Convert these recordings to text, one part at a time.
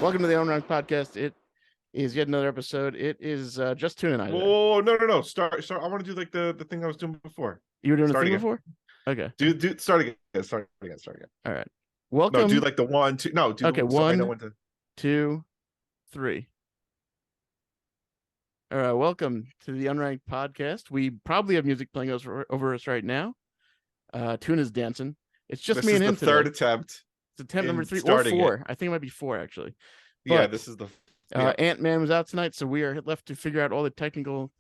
Welcome to the Unranked podcast. It is yet another episode. It is just Tune and I. Whoa, no. Start. I want to do like the thing I was doing before. You were doing Start a thing again. before? Okay. Do start again. Start again. All right. Welcome. No, do like the 1, 2. No, do okay. the, 1, so I know when to... 2, 3. All right. Welcome to the Unranked podcast. We probably have music playing over us right now. Tune is dancing. It's just this me and him. This is the third attempt. It's attempt number 3 or 4. I think it might be 4 actually. But, yeah, this is the. Yeah. Ant-Man was out tonight, so we are left to figure out all the technical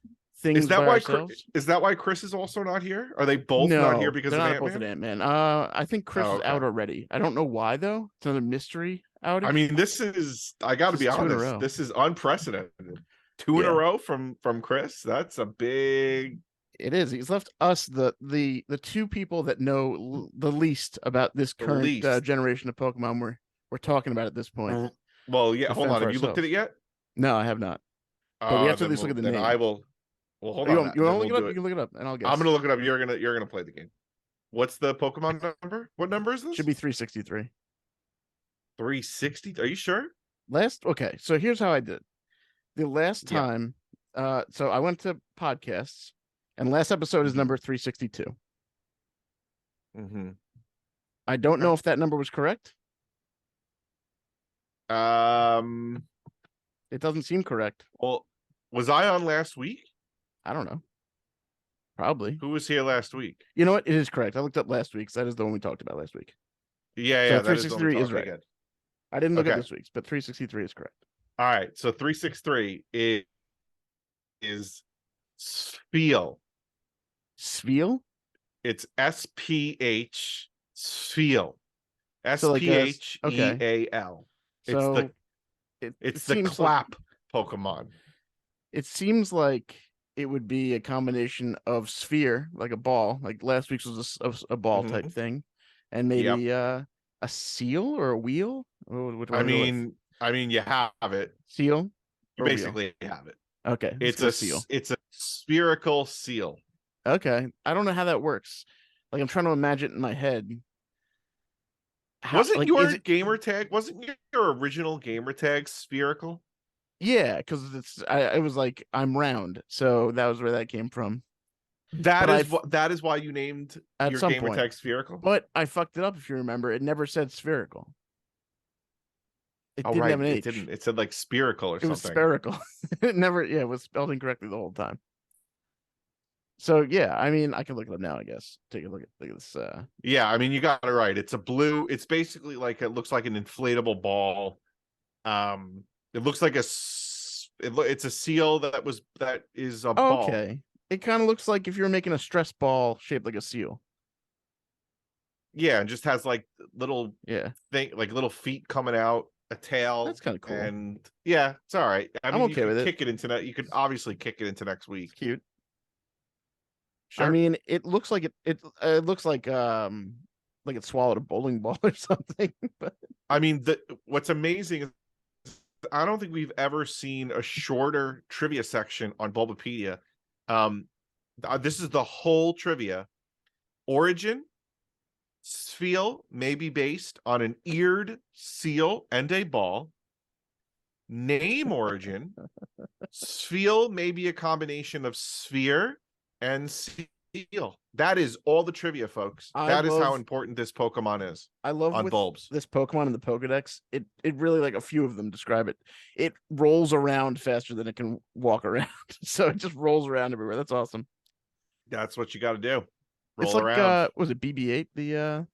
things. Is that why Chris is also not here? Are they both not here because they're of not Ant-Man? both at Ant-Man. I think Chris is out already. I don't know why though. It's another mystery outage. I mean, this is. I got to be honest. This is unprecedented. 2 in a row from Chris. That's a big. It is. He's left us the 2 people that know the least about this current generation of Pokemon we're talking about at this point. Well, yeah. Hold on. Have you looked at it yet? No, I have not. But we have to at least look at the name. I will. Well, hold on. You want to look it up? You can look it up, and I'll guess. I'm gonna look it up. You're gonna play the game. What's the Pokemon number? What number is this? Should be 363. 360? Are you sure? Okay, so here's how I did. The last time, so I went to podcasts, and last episode is number 362. Mm-hmm. I don't know if that number was correct. It doesn't seem correct. Well, was I on last week? I don't know. Probably. Who was here last week? You know what? It is correct. I looked up last week's. That is the one we talked about last week. Yeah, so 363 is right. Again. I didn't look at this week's, but 363 is correct. All right. So 363 is Spheal. Spheal? It's SPH Spheal. SPHEAL. So it's the clap Pokemon. It seems like it would be a combination of sphere, like a ball, like last week's was a ball type thing, and maybe a seal or a wheel. I mean, you have it. Seal. You basically have it. Okay, it's a seal. It's a spherical seal. Okay, I don't know how that works. Like I'm trying to imagine it in my head. Wasn't your gamer tag? Wasn't your original gamer tag spherical? Yeah, because it was like I'm round, so that was where that came from. That is why you named your gamer tag spherical. But I fucked it up. If you remember, it never said spherical. It didn't have an H. It didn't. It said like spherical or something. It was spherical. It never. Yeah, it was spelled incorrectly the whole time. So yeah, I mean, I can look it up now. I guess take a look at this. Yeah, I mean, you got it right. It's a blue. It's basically like it looks like an inflatable ball. It looks like it's a seal that is a ball. Okay, it kind of looks like if you're making a stress ball shaped like a seal. Yeah, and just has like little little feet coming out, a tail. That's kind of cool. And yeah, it's all right. I mean, I'm okay with it. Kick it into that. You could obviously kick it into next week. It's cute. Sure. I mean, it looks like it looks like it swallowed a bowling ball or something. But I mean, what's amazing is I don't think we've ever seen a shorter trivia section on Bulbapedia. This is the whole trivia. Origin, Spheal may be based on an eared seal and a ball. Name origin, Spheal may be a combination of sphere and seal. That is all the trivia, folks. That is how important this Pokemon is. I love on bulbs. This Pokemon in the Pokedex. It really, like, a few of them describe it. It rolls around faster than it can walk around. So it just rolls around everywhere. That's awesome. That's what you got to do. Roll around. Was it BB-8, the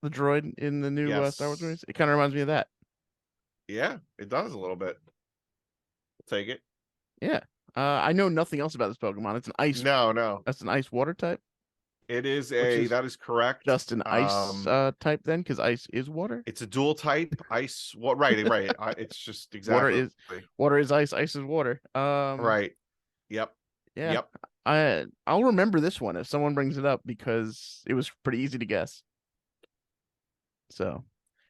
droid in the new Star Wars movies? It kind of reminds me of that. Yeah, it does a little bit. I'll take it. Yeah. I know nothing else about this Pokemon. It's an ice. No. That's an ice water type. It is that is correct. Just an ice type then, because ice is water. It's a dual type ice. What? Right. It's just exactly water is ice. Ice is water. Right. Yep. Yeah. Yep. I'll remember this one if someone brings it up because it was pretty easy to guess. So,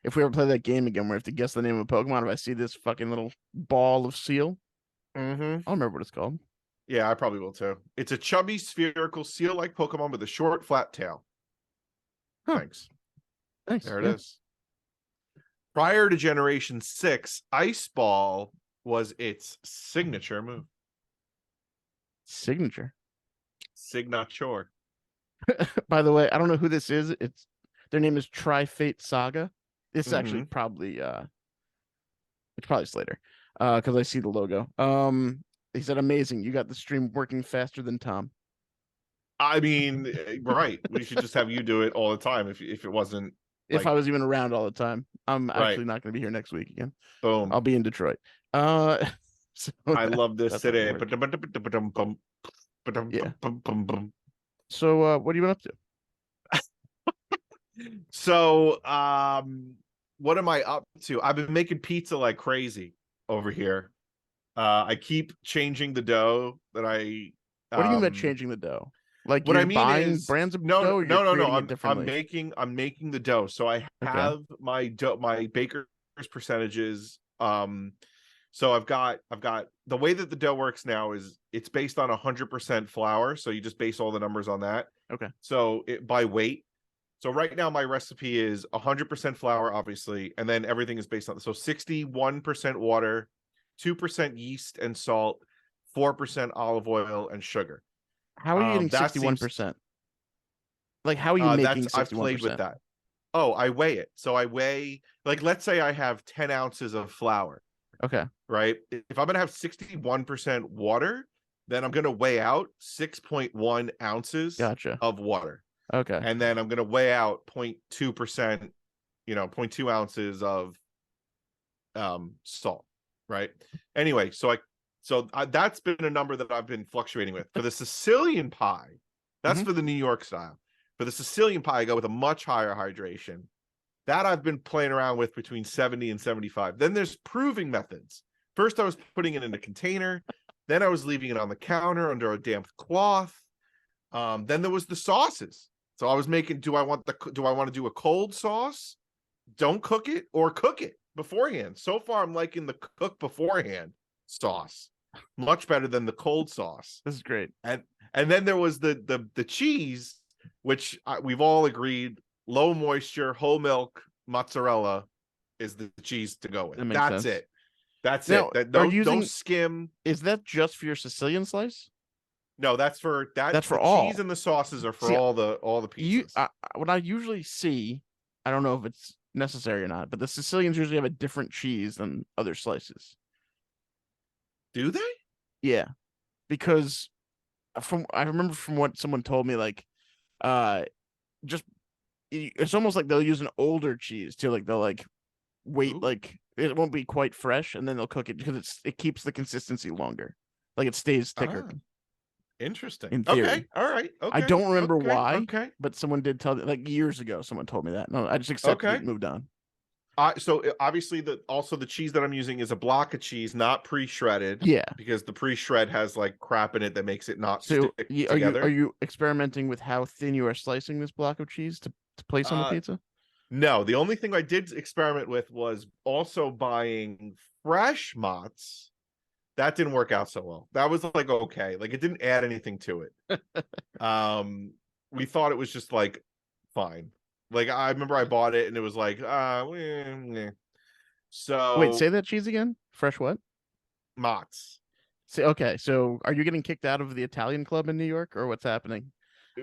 if we ever play that game again, where we have to guess the name of a Pokemon, if I see this fucking little ball of seal, I'll remember what it's called. Yeah, I probably will too. It's a chubby, spherical, seal-like Pokemon with a short, flat tail. Huh. Thanks. Nice. There it is. Prior to Generation 6, Ice Ball was its signature move. Signature. Signature. By the way, I don't know who this is. Their name is Tri-Fate Saga. This is actually probably it's probably Slater. Because I see the logo. He said amazing. You got the stream working faster than Tom. I mean, right. We should just have you do it all the time if it wasn't If I like was even around all the time. I'm right. actually not gonna be here next week again. Boom. I'll be in Detroit. So I love this that's how that today. works. Yeah. Ba-dum-bum-bum-bum-bum-bum-bum. So what have you been up to? So what am I up to? I've been making pizza like crazy over here. I keep changing the dough that I What do you mean by um changing the dough? Like what I you're mean buying is brands of no dough, or you're no. creating it I'm differently? making the dough. So I Okay. have my dough, my baker's percentages. So I've got the way that the dough works now is it's based on 100% flour. So you just base all the numbers on that. Okay. So it by weight. So right now my recipe is 100% flour, obviously, and then everything is based on 61% water, 2% yeast and salt, 4% olive oil and sugar. How are you getting That seems 61%? Like how are you that's making I've played with 61%? that. Oh, I weigh it. So I weigh, like, let's say I have 10 ounces of flour, Okay. right? If I'm gonna have 61% water, then I'm gonna weigh out 6.1 ounces Gotcha. of water. Okay. And then I'm gonna weigh out 0.2%, 0.2 ounces of salt, right? Anyway, that's been a number that I've been fluctuating with. For the Sicilian pie, that's Hmm. for the New York style. For the Sicilian pie, I go with a much higher hydration. That I've been playing around with between 70 and 75. Then there's proving methods. First, I was putting it in a container. Then I was leaving it on the counter under a damp cloth. Then there was the sauces. So I was making, do I want to do a cold sauce? Don't cook it, or cook it beforehand. So far, I'm liking the cook beforehand sauce much better than the cold sauce. This is great. And then there was the cheese, which we've all agreed low moisture whole milk mozzarella is the cheese to go with. That makes That's sense. it. That's Now, it. That are no you no using, skim. is that just for your Sicilian slice? No, that's That's the for cheese all. and the sauces are for See, all the you pizzas. what I usually see, I don't know if it's necessary or not, but the Sicilians usually have a different cheese than other slices. Do they? Yeah, because from I remember from what someone told me, like uh just it's almost like they'll use an older cheese too, like they'll like wait, Ooh. like it won't be quite fresh, and then they'll cook it because it keeps the consistency longer, like it stays thicker Ah, interesting. in Okay. theory. All right. I Okay. don't remember Okay. why, Okay. but someone did tell me, like years ago, someone told me that. No, I just accepted it Okay. and moved on. So obviously the cheese that I'm using is a block of cheese, not pre-shredded, Yeah. because the pre-shred has like crap in it that makes it not So stick are together. you experimenting with how thin you are slicing this block of cheese to place on the Uh pizza? no, the only thing I did experiment with was also buying fresh mozz. That didn't work out so well. That was like okay, like it didn't add anything to it. We thought it was just like fine. Like I remember I bought it and it was like Wait, so say that cheese again. Fresh what? mozz. Say okay. So are you getting kicked out of the Italian club in New York, or what's happening?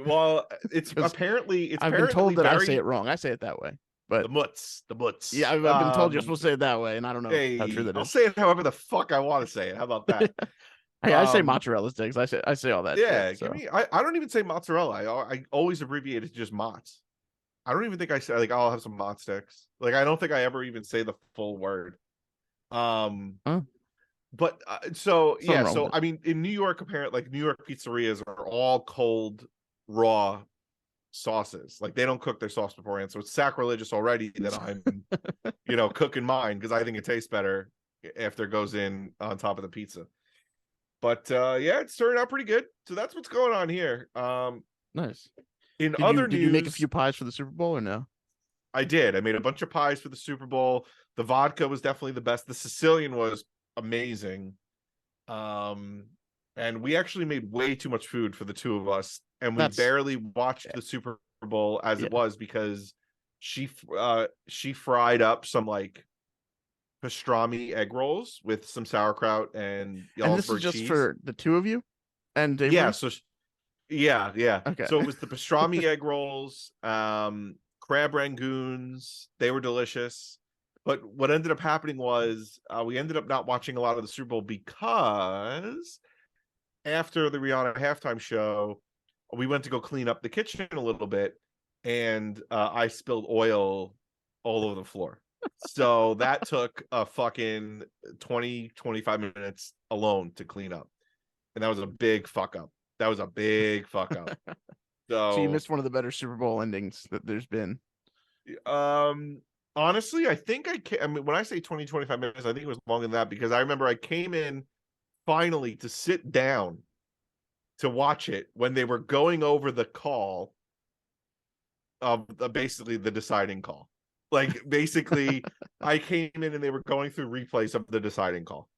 Well, it's Because I've been apparently told that I say very it wrong. I say it that way, but the yeah, mutz. I've been told you're supposed to say it that way, and I don't know how true Hey, that I'll is. say it however the fuck I want to say it. How about that? Hey, I say Um, mozzarella sticks. I say all that shit. yeah, give So me. I don't even say mozzarella. I always abbreviate it to just mozz. I don't even think I say like I'll have some mozz sticks. Like I don't think I ever even say the full word. Um, huh, but so something yeah, wrong with so it. I mean, in New York, apparently, like New York pizzerias are all cold, raw sauces. Like they don't cook their sauce beforehand, so it's sacrilegious already that I'm, cooking mine because I think it tastes better after it goes in on top of the pizza. But yeah, it's turned out pretty good. So that's what's going on here. Nice. In Did you other did you make a news, few pies for the Super Bowl or no? I did. I made a bunch of pies for the Super Bowl. The vodka was definitely the best. The Sicilian was amazing. Um, and we actually made way too much food for the two of us, and we That's barely watched the Super Bowl as yeah. it was because she fried up some like pastrami egg rolls with some sauerkraut and And this is Jarlsberg just cheese. for the two of you and Yeah, Avery. so yeah. Okay. So it was the pastrami egg rolls, crab rangoons. They were delicious. But what ended up happening was we ended up not watching a lot of the Super Bowl because after the Rihanna halftime show, we went to go clean up the kitchen a little bit, and I spilled oil all over the floor. So that took a fucking 20-25 minutes alone to clean up. And that was a big fuck up. That was a big fuck up. So you So, missed one of the better Super Bowl endings that there's been. um, honestly, I mean, when I say 20-25 minutes, I think it was longer than that because I remember I came in finally to sit down to watch it when they were going over the call of basically the deciding call. Like, basically, I came in and they were going through replays of the deciding call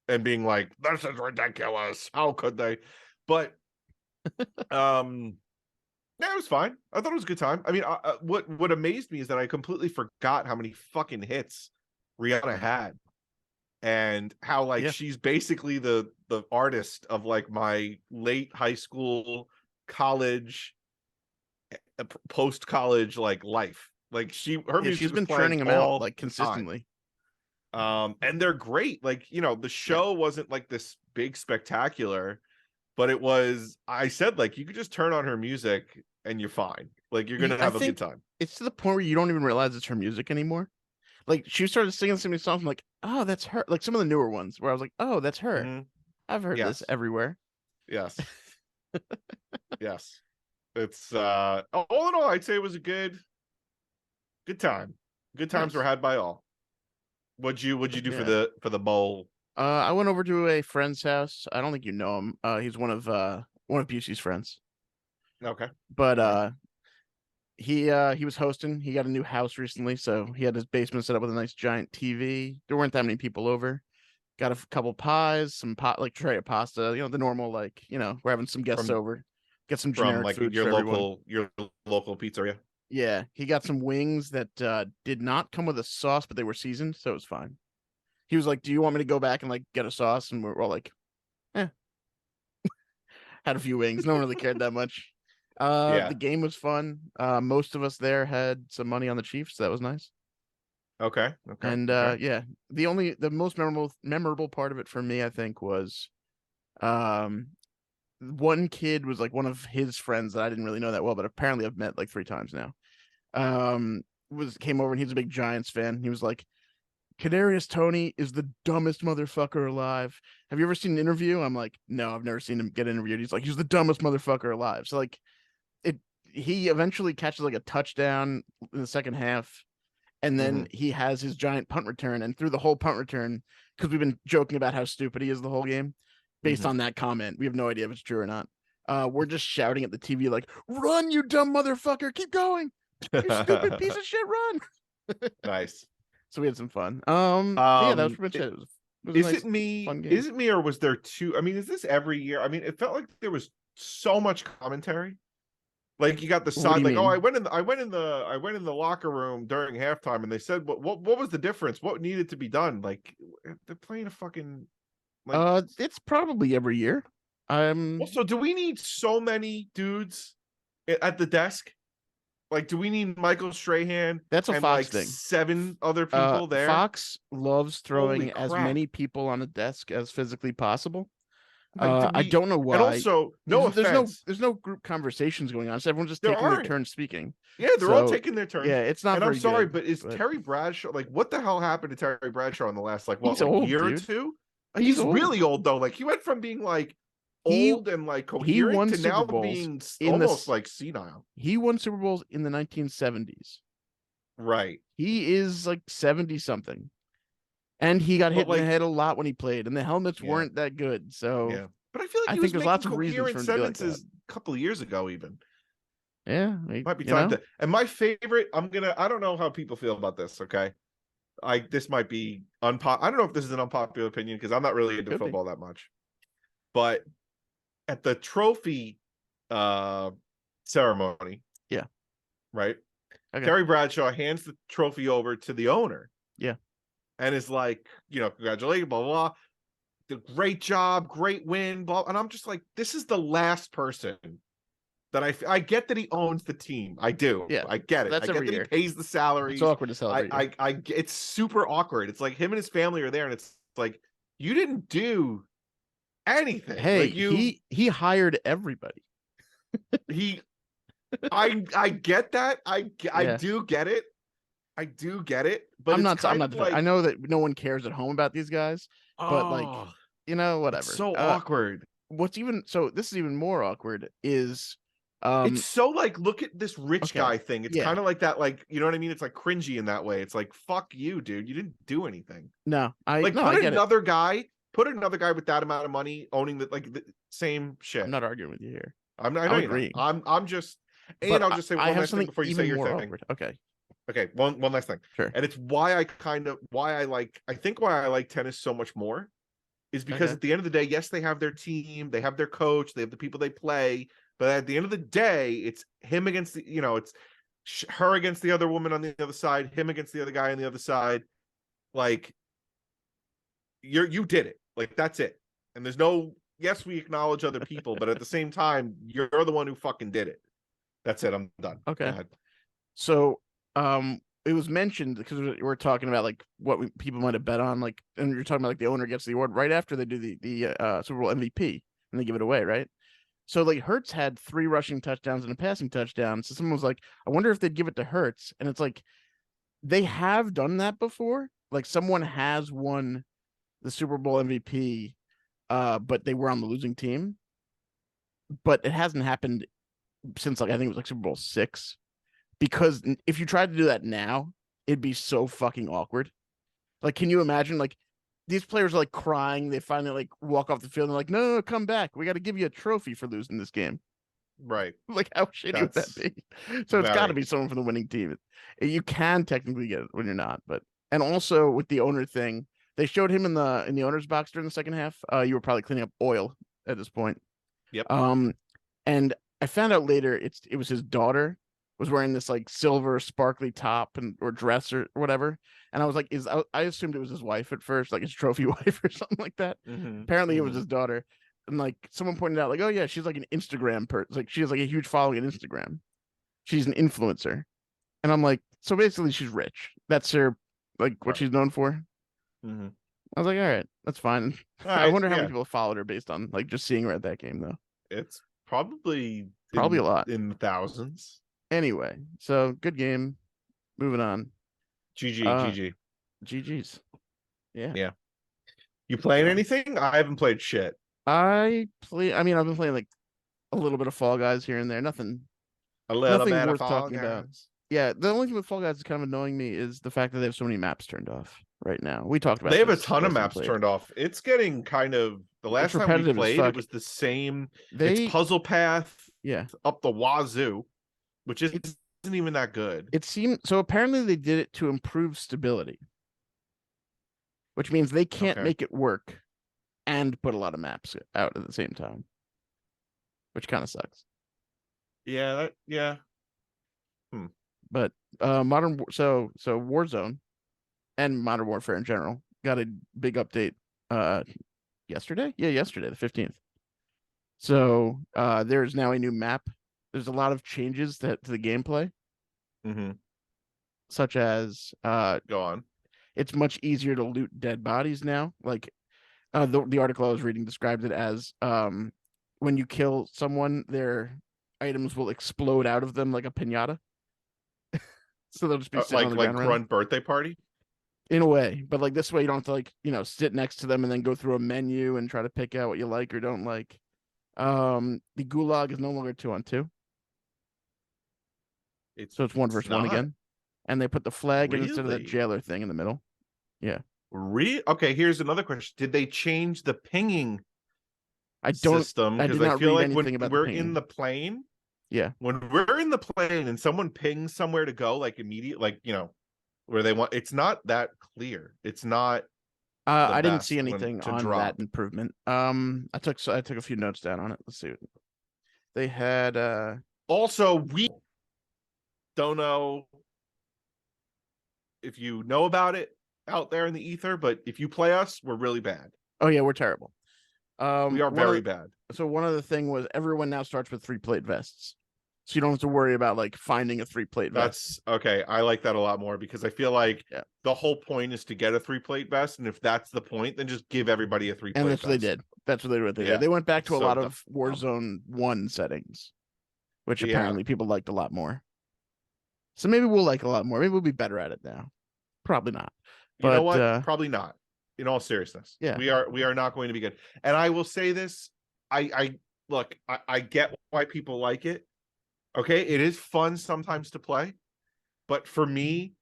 and being like, this is ridiculous. How could they? But, yeah, it was fine. I thought it was a good time. I mean, what amazed me is that I completely forgot how many fucking hits Rihanna had, and how like Yeah. she's basically the artist of like my late high school, college, post college like life. Like her Yeah, music she's was been playing churning them out all like the time. consistently. And they're great. Like, the Yeah. show wasn't like this big spectacular, but it was, I said, like, you could just turn on her music and you're fine. Like, you're gonna I have a good think time. it's to the point where you don't even realize it's her music anymore. Like she started singing so many songs, I'm like, oh, that's her. Like some of the newer ones where I was like, oh, that's her. Hmm. I've heard this Yes. everywhere. Yes. Yes. It's all in all, I'd say it was a good time. Good times were Nice. had by all. What'd you do Yeah. for the bowl? I went over to a friend's house. I don't think you know him. He's one of Busey's friends. Okay. But Nice. he was hosting. He got a new house recently, so he had his basement set up with a nice giant TV. There weren't that many people over. Got a couple pies, some pot like tray of pasta, the normal like, we're having some guests From over. Get some from generic like foods for everyone. your local pizzeria. Yeah, he got some wings that did not come with a sauce, but they were seasoned, so it was fine. He was like, "Do you want me to go back and like get a sauce?" And we're all like, "Eh." Had a few wings. No one really cared that much. The Yeah. game was fun. Most of us there had some money on the Chiefs, so that was nice. Okay. Okay. And Okay. yeah, the most memorable part of it for me, I think, was um one kid was like one of his friends that I didn't really know that well, but apparently I've met like 3 times now. Was came over and he's a big Giants fan. He was like, Kadarius Toney is the dumbest motherfucker alive. Have you ever seen an interview? I'm like, no, I've never seen him get interviewed. He's like, he's the dumbest motherfucker alive. So like, it. He eventually catches like a touchdown in the second half, and then Hmm. he has his giant punt return. And through the whole punt return, because we've been joking about how stupid he is the whole game, based Hmm. on that comment, we have no idea if it's true or not. We're just shouting at the TV like, "Run, you dumb motherfucker! Keep going, you stupid piece of shit! Run!" Nice. So we had some fun. Yeah, that was Um, pretty much i- it. It was a is it nice, me? fun game. Is it me, or was there two? I mean, is this every year? I mean, it felt like there was so much commentary. Like you got the What do side, you like, oh, mean? I went in the locker room during halftime, and they said, what was the difference? What needed to be done? Like they're playing a fucking like. It's probably every year. Also, do we need so many dudes at the desk? Like, do we need Michael Strahan That's a and Fox like thing. seven other people there? Fox loves Holy throwing as crap! many people on a desk as physically possible. Like, do I we? don't know And why. also, no There's no offense, there's no group conversations going on, so everyone's just there taking their aren't. turn speaking. Yeah, they're all So taking their yeah, turns. it's not And I'm very sorry, good, but is but Terry Bradshaw like what the hell happened to Terry Bradshaw in the last like what he's like old, year or dude. two? He's He's old. really old though. Like he went from being like He old and like he coherent won to Super now Bowls being in almost this. like senile. He won Super Bowls in the 1970s. Right. He is like 70 something. And he got But hit in the like head a lot when he played, and the helmets yeah, weren't that good. So yeah. But I feel like I he think was there's making lots of reasons for coherent him to be like that. sentences a couple of years ago even. Yeah, Might be time to. And my favorite, I don't know how people feel about this, okay? This might be I don't know if this is an unpopular opinion because I'm not really into could be. football that much. But at the trophy uh ceremony, Yeah. right? Okay. Terry Bradshaw hands the trophy over to the owner. Yeah. And is like, congratulations, blah, blah, blah. Did great job, great win, blah. And I'm just like, this is the last person that I get that he owns the team. I do. Yeah. I get But it. that's I get every that he year. pays the It's salaries. awkward to celebrate you. It's super awkward. It's like him and his family are there, and it's like you didn't do anything. Hey, Like he hired everybody. he I get that. I Yeah. do get it. I do get it. But I'm it's not. I'm kind not. of like, I know that no one cares at home about these guys, but like, oh, it's whatever. so awkward. What's even so? This is even more awkward. Is It's so like, look at this rich okay. guy thing. It's Yeah. kind of like that, like, you know what I mean? It's like cringy in that way. It's like, fuck you, dude. You didn't do anything. No, I Like, no, I get it. put another guy with that amount of money owning the same shit. I'm not arguing with you here. I know I'm you're not. agreeing. I'm just, But and I'll just say I one have last thing something before you even say your more thing. awkward. Okay. Okay, one last thing. Sure. And it's why I think why I like tennis so much more is because Okay. at the end of the day, yes, they have their team, they have their coach, they have the people they play, but at the end of the day, it's him against it's her against the other woman on the other side, him against the other guy on the other side. Like, you did it. Like, that's it. And there's no, yes, we acknowledge other people, but at the same time, you're the one who fucking did it. That's it. I'm done. Okay. Go ahead. So, it was mentioned because we're talking about like what people might have bet on, like, and you're talking about like the owner gets the award right after they do the Super Bowl MVP and they give it away, right? So like Hurts had 3 rushing touchdowns and a passing touchdown. So someone was like, I wonder if they'd give it to Hurts, and it's like they have done that before. Like someone has won the Super Bowl MVP, but they were on the losing team. But it hasn't happened since like I think it was like Super Bowl 6. Because if you tried to do that now, it'd be so fucking awkward. Like, can you imagine? Like, these players are like crying. They finally like walk off the field and they're like, no, come back. We got to give you a trophy for losing this game. Right. Like, how shitty would that be? So it's got to be someone from the winning team. You can technically get it when you're not, but and also with the owner thing, they showed him in the owner's box during the second half. You were probably cleaning up oil at this point. Yep. And I found out later it was his daughter was wearing this like silver sparkly top or dress or whatever. And I was like, I assumed it was his wife at first, like his trophy wife or something like that. Apparently it was his daughter. And like someone pointed out, like, oh yeah, she's like an Instagram person. Like she has like a huge following on Instagram. She's an influencer. And I'm like, so basically she's rich. That's her like what she's known for. I was like, all right, that's fine. I wonder how many people followed her based on like just seeing her at that game though. It's probably a lot. In the thousands. Anyway, so good game. Moving on. GG's. Yeah. You playing anything? I haven't played shit. I've been playing like a little bit of Fall Guys here and there. Nothing worth talking about. Yeah, the only thing with Fall Guys that's kind of annoying me is the fact that they have so many maps turned off right now. We talked about they have a ton of maps turned off. It's getting kind of the last time we played, it was the same. It's puzzle path, up the wazoo, which isn't even that good. It seemed so. Apparently, they did it to improve stability, which means they can't make it work and put a lot of maps out at the same time, which kind of sucks. Yeah. But Warzone and Modern Warfare in general got a big update yesterday. Yeah, yesterday, the 15th. So there's now a new map. There's a lot of changes to the gameplay. Such as go on. It's much easier to loot dead bodies now. Like the article I was reading described it as when you kill someone, their items will explode out of them like a piñata. So they'll just be sitting on the ground. Like Grunt birthday party? In a way. But like this way you don't have to like, sit next to them and then go through a menu and try to pick out what you like or don't like. The gulag is no longer 2-on-2. So it's 1 versus 1 again. And they put the flag in instead of that jailer thing in the middle. Yeah. Okay, here's another question. Did they change the pinging system? I did not read anything about we're in the plane. Yeah. When we're in the plane and someone pings somewhere to go, like immediate, like, where they want, it's not that clear. It's not. I didn't see anything on that improvement. I took a few notes down on it. Let's see. They had also, we don't know if you know about it out there in the ether, but if you play us, we're really bad. Oh yeah, we're terrible. We are very bad. So one other thing was everyone now starts with 3-plate vests, so you don't have to worry about like finding a 3-plate vest. That's okay. I like that a lot more because I feel like Yeah. the whole point is to get a 3-plate vest, and if that's the point, then just give everybody a 3-plate And vest. that's what they did. That's what they did. Yeah. They went back to a So lot of Warzone 1 settings, which yeah. apparently people liked a lot more. So maybe we'll like it a lot more. Maybe we'll be better at it now. Probably not. You know But what? Probably not. In all seriousness, yeah, we are not going to be good. And I will say this: I look, I get why people like it. Okay, it is fun sometimes to play, but for me,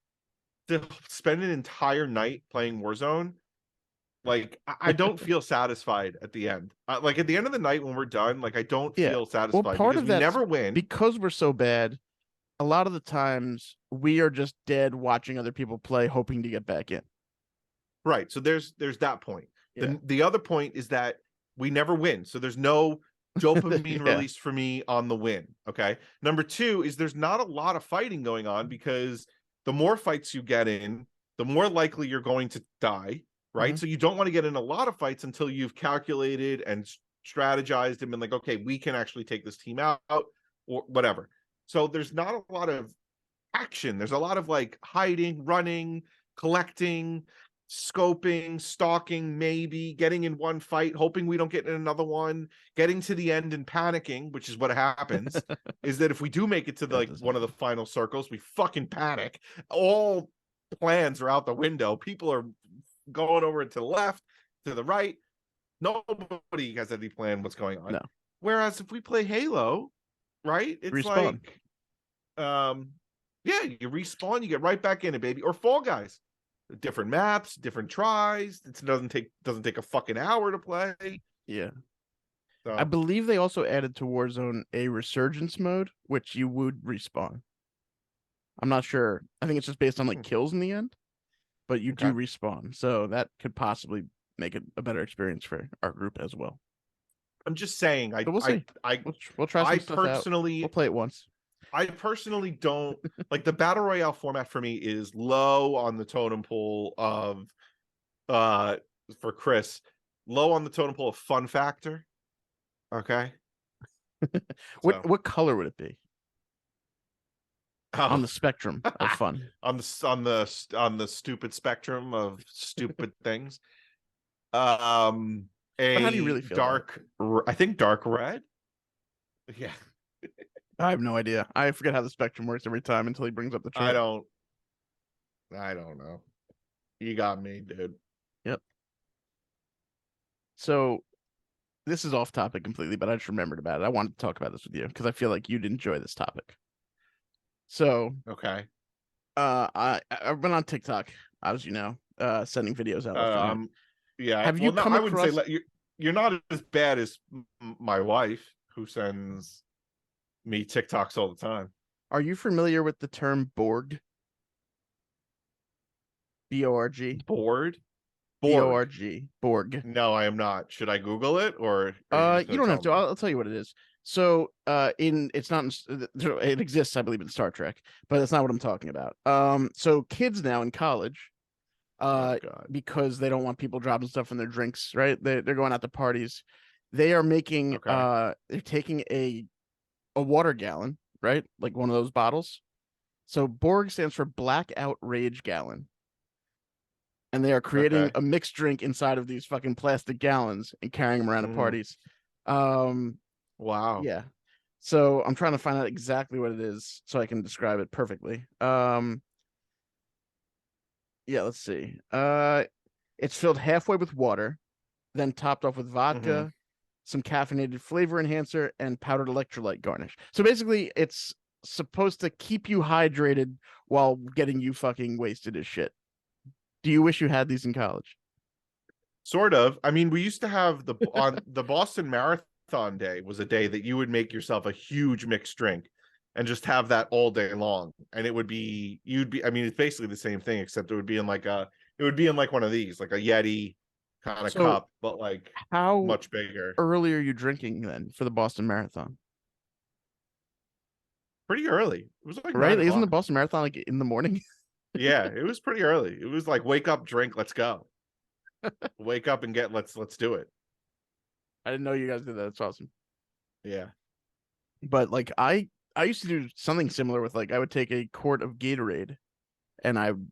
to spend an entire night playing Warzone, like I don't feel satisfied at the end. Like at the end of the night when we're done, like I don't yeah. feel Well, satisfied part because of we that's never win. because we're so bad. A lot of the times we are just dead watching other people play, hoping to get back in. Right. So there's that point. Yeah. The other point is that we never win. So there's no dopamine Yeah. release for me on the win. Okay. Number two is there's not a lot of fighting going on because the more fights you get in, the more likely you're going to die. Right. Mhm. So you don't want to get in a lot of fights until you've calculated and strategized and been like, okay, we can actually take this team out or whatever. So there's not a lot of action. There's a lot of like hiding, running, collecting, scoping, stalking, maybe getting in one fight, hoping we don't get in another one, getting to the end and panicking, which is what happens. Is that if we do make it to the, like one of the final circles, we fucking panic. All plans are out the window. People are going over to the left, to the right. Nobody has any plan what's going on. No. Whereas if we play Halo, right, it's Respawn. like yeah, you respawn, you get right back in it, baby. Or Fall Guys, different maps, different tries. It doesn't take a fucking hour to play. Yeah. So I believe they also added to Warzone a resurgence mode, which you would respawn. I'm not sure. I think it's just based on like kills in the end, but you do respawn. So that could possibly make it a better experience for our group as well. I'm just saying, But we'll see. We'll try some stuff out. We'll play it once. I personally don't like the battle royale format. For me is low on the totem pole of for Chris, low on the totem pole of fun factor. Okay. What color would it be? Oh. On the spectrum of fun. on the stupid spectrum of stupid things. But how do you really feel I think dark red. Yeah. I have no idea. I forget how the spectrum works every time until he brings up the chart. I don't know. You got me, dude. Yep. So this is off topic completely, but I just remembered about it. I wanted to talk about this with you because I feel like you'd enjoy this topic. So okay. I've been on TikTok, as you know, sending videos out. Yeah. Have you come I across... wouldn't say you're not as bad as my wife, who sends me TikToks all the time. Are you familiar with the term Borg? B-O-R-G. Bored? B-O-R-G. Borg. No, I am not. Should I Google it or you don't have to. I'll tell you what it is. So it's not it exists, I believe, in Star Trek, but that's not what I'm talking about. So kids now in college, because they don't want people dropping stuff in their drinks, right? They're going out to parties. They are making they're taking a water gallon, right? Like one of those bottles. So Borg stands for Blackout Rage Gallon. And they are creating a mixed drink inside of these fucking plastic gallons and carrying them around to parties. Wow. Yeah. So I'm trying to find out exactly what it is so I can describe it perfectly. Yeah, let's see. It's filled halfway with water, then topped off with vodka, some caffeinated flavor enhancer, and powdered electrolyte garnish. So basically, it's supposed to keep you hydrated while getting you fucking wasted as shit. Do you wish you had these in college? Sort of. I mean, we used to have on the Boston Marathon day was a day that you would make yourself a huge mixed drink and just have that all day long. And it would be, I mean, it's basically the same thing, except it would be in like one of these, like a Yeti kind of cup, but like how much bigger. Early are you drinking then for the Boston Marathon? Pretty early. It was like right. Isn't the Boston Marathon like in the morning? Yeah, it was pretty early. It was like wake up, drink, let's go. Wake up and let's do it. I didn't know you guys did that. That's awesome. Yeah. But like I used to do something similar with like I would take a quart of Gatorade and I would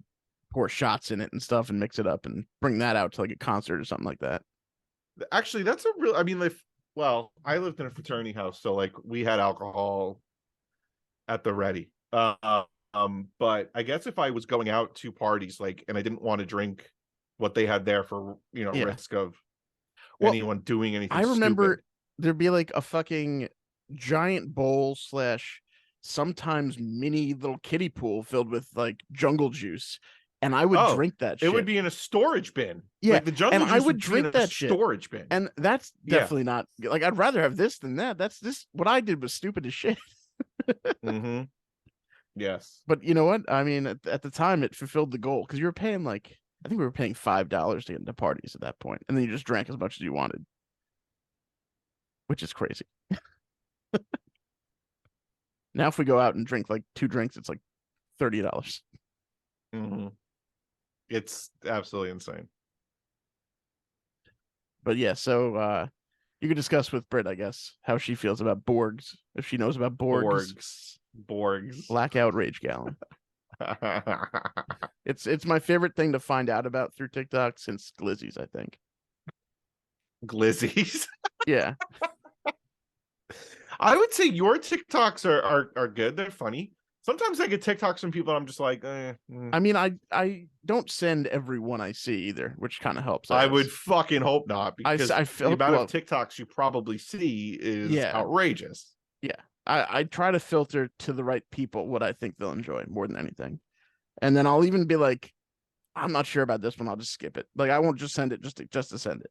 pour shots in it and stuff and mix it up and bring that out to like a concert or something like that. Actually, that's a real I mean, like, well, I lived in a fraternity house, so like we had alcohol at the ready. But I guess if I was going out to parties, like, and I didn't want to drink what they had there for, Yeah. risk of Well, anyone doing I anything stupid. remember there'd be like a fucking giant bowl slash sometimes mini little kiddie pool filled with like jungle juice, and I would Oh, drink that it would shit. be in a storage bin. Yeah, Like the and jungle I juice would would be in drink a that shit. storage bin. And that's Yeah. definitely not like I'd rather have this than that. That's this what I did was stupid as shit. Mm-hmm. Yes. But you know what? I mean, at the time, it fulfilled the goal because you were paying like I think we were paying $5 to get into parties at that point, and then you just drank as much as you wanted, which is crazy. Now, if we go out and drink like 2 drinks, it's like $30. Mm-hmm. It's absolutely insane. But yeah, so you could discuss with Britt, I guess, how she feels about Borgs, if she knows about Borgs. Borgs. Blackout Rage Gallon. It's my favorite thing to find out about through TikTok since Glizzy's, I think. Glizzies. Yeah. I would say your TikToks are good. They're funny. Sometimes I get TikToks from people and I'm just like, I mean, I don't send every one I see either, which kind of helps, I I guess. would fucking hope not, because I the felt amount well, of TikToks you probably see is yeah, outrageous. yeah. I try to filter to the right people what I think they'll enjoy more than anything. And then I'll even be like, I'm not sure about this one, I'll just skip it. Like I won't just send it just to send it.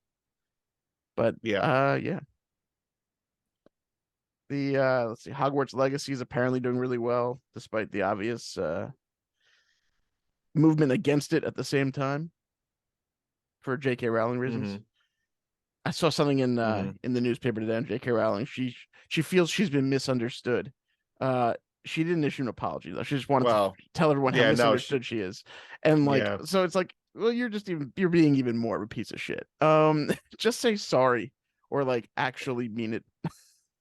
But Yeah. yeah. The let's see, Hogwarts Legacy is apparently doing really well, despite the obvious movement against it at the same time for J.K. Rowling reasons. Mm-hmm. I saw something Mm-hmm. in the newspaper today on J.K. Rowling. She feels she's been misunderstood. She didn't issue an apology though. She just wanted to Well, tell everyone how yeah, no, misunderstood she is, and like yeah, so it's like, well, you're being even more of a piece of shit. Just say sorry or like actually mean it.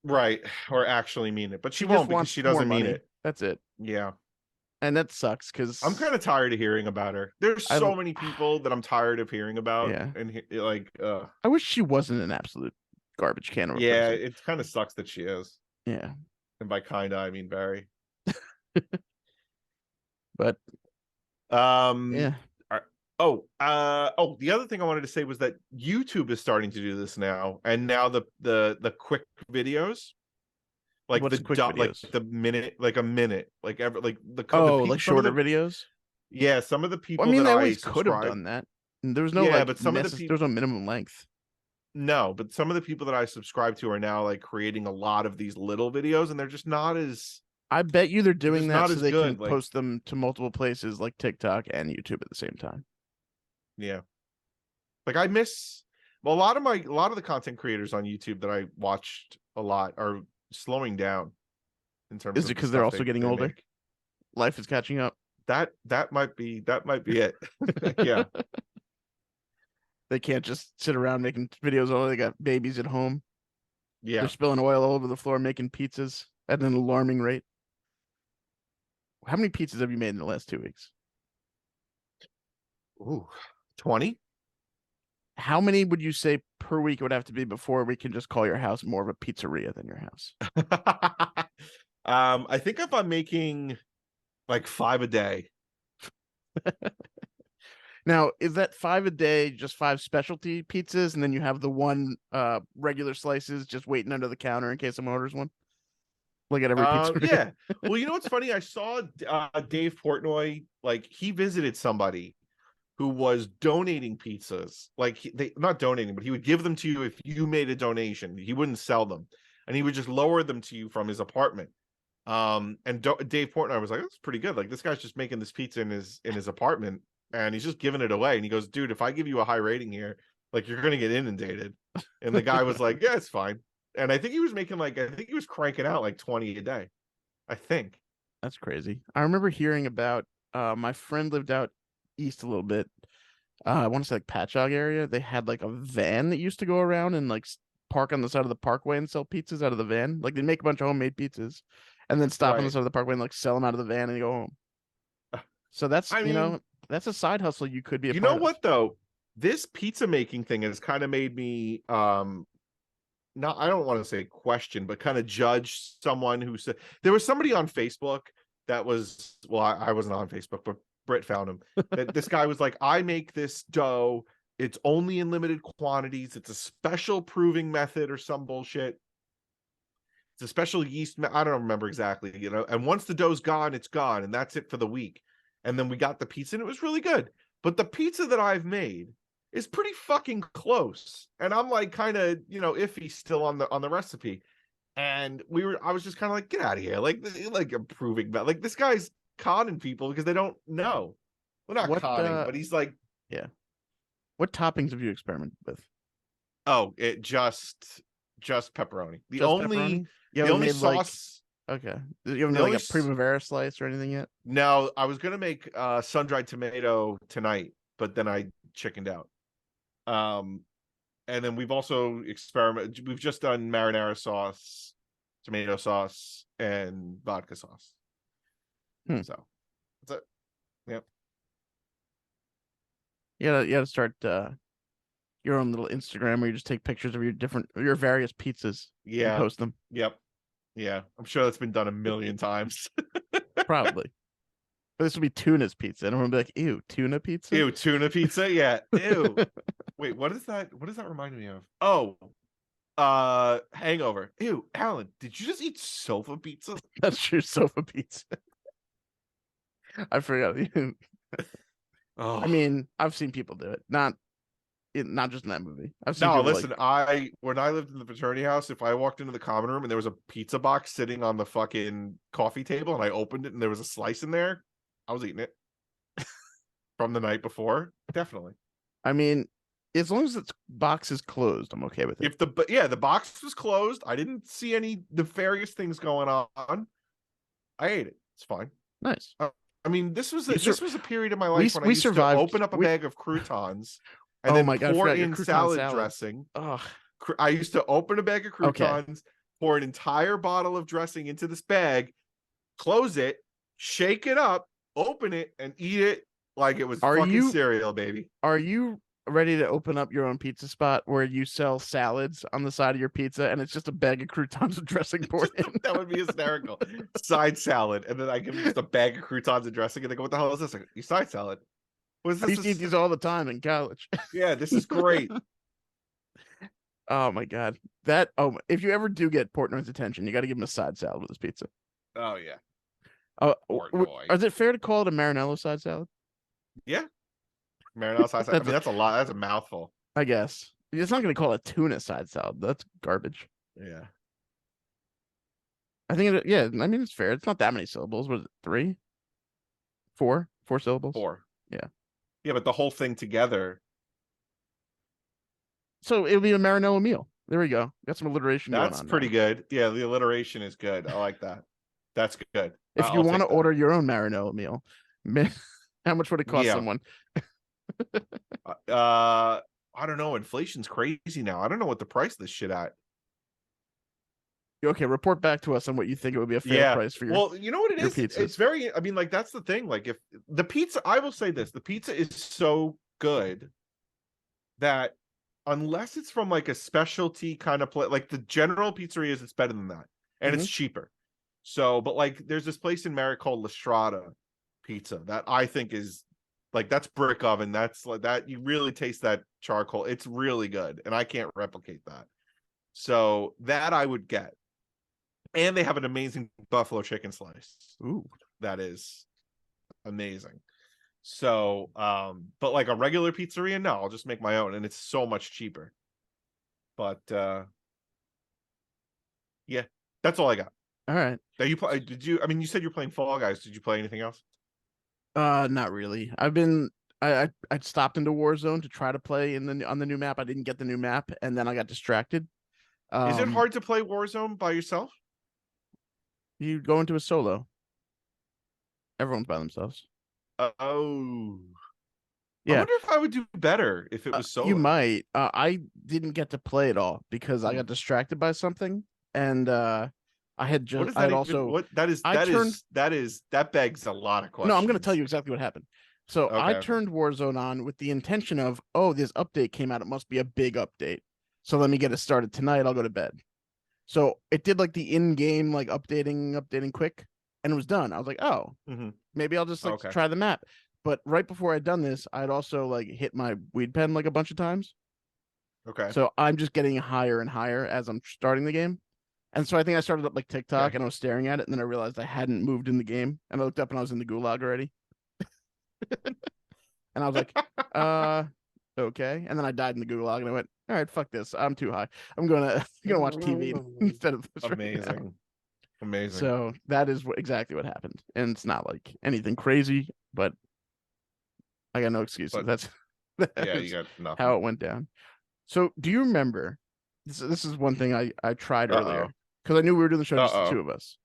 right. Or actually mean it, but she She just won't because wants she more doesn't mean money. it. That's it, Yeah. and that sucks I'm because kind of tired of hearing about her. There's I so many people that I'm tired of hearing about, yeah. and like, I wish she wasn't an absolute garbage can of a yeah, person. it kind of sucks that she is. Yeah, And by kinda, I mean very. but Um. yeah, the other thing I wanted to say was that YouTube is starting to do this now, and now the quick videos, like what's quick like videos? the minute, like a minute, like ever, like the Oh, people, like some of shorter the, videos. yeah, some of the Well, I people mean, that they I always could have subscribe, done that. There was no yeah, like but some of the there people, was no minimum length. no, but some of the people that I subscribe to are now like creating a lot of these little videos, and I bet you they're they're doing just that not so as they can good. Like, post them to multiple places like TikTok and YouTube at the same time. yeah, like I miss, well, a lot of the content creators on YouTube that I watched a lot are slowing down in terms Is it of the because they're stuff also getting they older? make. Life is catching up. That might be it. Yeah. They can't just sit around making videos. Oh, they got babies at home. They're Yeah. spilling oil all over the floor making pizzas at an alarming rate. How many pizzas have you made in the last 2 weeks? Ooh, 20? How many would you say per week it would have to be before we can just call your house more of a pizzeria than your house? I think if I'm making like 5 a day. Now, is that 5 a day, just 5 specialty pizzas, and then you have the one regular slices just waiting under the counter in case someone orders one? Like at every pizzeria. Yeah. Well, you know what's funny? I saw Dave Portnoy, like he visited somebody who was donating pizzas. Like they not donating, but he would give them to you if you made a donation. He wouldn't sell them, and he would just lower them to you from his apartment. And Dave Portnoy was like, "That's pretty good. Like this guy's just making this pizza in his apartment, and he's just giving it away." And he goes, "Dude, if I give you a high rating here, like you're gonna get inundated." And the guy was like, "Yeah, it's fine." And I think he was making like I think he was cranking out like 20 a day. I think. That's crazy. I remember hearing about My friend lived out east a little bit. I want to say like Patchogue area. They had like a van that used to go around and like park on the side of the parkway and sell pizzas out of the van. Like they make a bunch of homemade pizzas, and then stop on the Right. side of the parkway and like sell them out of the van and go home. So that's I mean, that's a side hustle you could be a you know part of. what though? This pizza making thing has kind of made me not, I don't want to say question, but kind of judge someone who said there was somebody on Facebook that was, well, I wasn't on Facebook, but Britt found him. That this guy was like, I make this dough. It's only in limited quantities. It's a special proving method or some bullshit. It's a special yeast. I don't remember exactly, you know. And once the dough's gone, it's gone, and that's it for the week. And then we got the pizza, and it was really good. But the pizza that I've made is pretty fucking close, and I'm like kind of, you know, iffy still on the recipe. And I was just kind of like, get out of here, like improving that. Like this guy's conning people because they don't know. Well, not What conning, but he's like, yeah. What toppings have you experimented with? oh, it just pepperoni. The Just only pepperoni? You the haven't only made like sauce. okay. You haven't The made like only a primavera slice or anything yet? No, I was gonna make sun-dried tomato tonight, but then I chickened out. Um, and then we've also experimented. We've just done marinara sauce, tomato sauce, and vodka sauce. Hmm. So that's it. Yep. You gotta start your own little Instagram where you just take pictures of your various pizzas and Yeah. post them. Yep. Yeah. I'm sure that's been done a million times. Probably. But this will be tuna's pizza. And I'm gonna be like, ew, tuna pizza? Ew, tuna pizza. Yeah. Ew. Wait, what is that? What does that remind me of? Oh, Hangover. Ew, Alan, did you just eat sofa pizza? That's your sofa pizza. I forgot. I Oh. mean, I've seen people do it. Not just in that movie. I've seen No, people like listen, I when I lived in the fraternity house, if I walked into the common room and there was a pizza box sitting on the fucking coffee table and I opened it and there was a slice in there, I was eating it from the night before. Definitely. I mean, as long as its box is closed, I'm okay with it. If the box was closed, I didn't see any nefarious things going on. I ate it. It's fine. Nice. I mean, this was a period of my We life when I we used to survived. open up a bag of croutons and Oh then my god, I pour forgot your in crouton salad salad. dressing. Oh, I used to open a bag of okay. croutons, pour an entire bottle of dressing into this bag, close it, shake it up, open it, and eat it like it was Are fucking you cereal, baby. are you ready to open up your own pizza spot where you sell salads on the side of your pizza and it's just a bag of croutons with dressing poured in? That would be hysterical. Side salad, and then I give them just a bag of croutons and dressing, and they go, "What the hell is this?" Like, you side salad? What is I used to eat this? these all the time in college. Yeah, this is great. Oh my god. If you ever do get Portnoy's attention, you got to give him a side salad with his pizza. Oh yeah, Oh, Portnoy. is it fair to call it a Marinello side salad? Yeah, Marinelli side salad. I That's mean, that's a lot. That's a mouthful. I guess. It's not going to call it tuna side salad. That's garbage. Yeah. Yeah, I mean, it's fair. It's not that many syllables. Was it three? Four syllables? Four. Yeah. Yeah, but the whole thing together. So it'll be a Marinello meal. There we go. Got some alliteration going That's on pretty now. good. Yeah, the alliteration is good. I like that. That's good. If you I'll want to take that. order your own Marinello meal, how much would it cost Yeah. someone? I don't know. Inflation's crazy now. I don't know what the price of this shit at. Okay, report back to us on what you think it would be a fair Yeah. price for your Well, you know what it your is? pizzas. It's very, I mean, like, that's the thing. Like, if the pizza, I will say this, the pizza is so good that unless it's from like a specialty kind of place, like the general pizzerias, it's better than that. And it's cheaper. So, but like, there's this place in Merritt called La Strada Pizza that I think is like, that's brick oven. That's like that. You really taste that charcoal. It's really good. And I can't replicate that. So that I would get. And they have an amazing buffalo chicken slice. Ooh. That is amazing. So, but like a regular pizzeria, no, I'll just make my own, and it's so much cheaper. But yeah, that's all I got. All right. Now you play? Did you? I mean, you said you're playing Fall Guys. Did you play anything else? Not really. I stopped into Warzone to try to play on the new map. I didn't get the new map, and then I got distracted. Is it hard to play Warzone by yourself? You go into a solo. Everyone's by themselves. Oh, I Yeah, wonder if I would do better if it was you solo. might. I didn't get to play it all because I Hmm. got distracted by something, and What does I had that even? also What that is? I That turned. is that is that begs a lot of No, I'm going to tell questions. you exactly what happened. So I Okay, okay, turned Warzone on with the intention of, oh, this update came out. It must be a big update. So let me get it started tonight. I'll go to bed. So it did like the in-game like updating quick, and it was done. I was like, oh, hmm, maybe I'll just like okay, try the map. But right before I'd done this, I'd also like hit my weed pen like a bunch of times. okay, So I'm just getting higher and higher as I'm starting the game. And so I think I started up like TikTok okay. and I was staring at it, and then I realized I hadn't moved in the game. And I looked up and I was in the gulag already. And I was like, uh, okay. And then I died in the gulag and I went, all right, fuck this. I'm too high. I'm gonna watch TV instead of this right now. Amazing, amazing. So that is exactly what happened. And it's not like anything crazy, but I got no excuses. But That's that yeah, you is got how nothing. it went down. So do you remember? This is one thing I tried Uh oh. earlier because I knew we were doing the show Uh just the two oh. of us.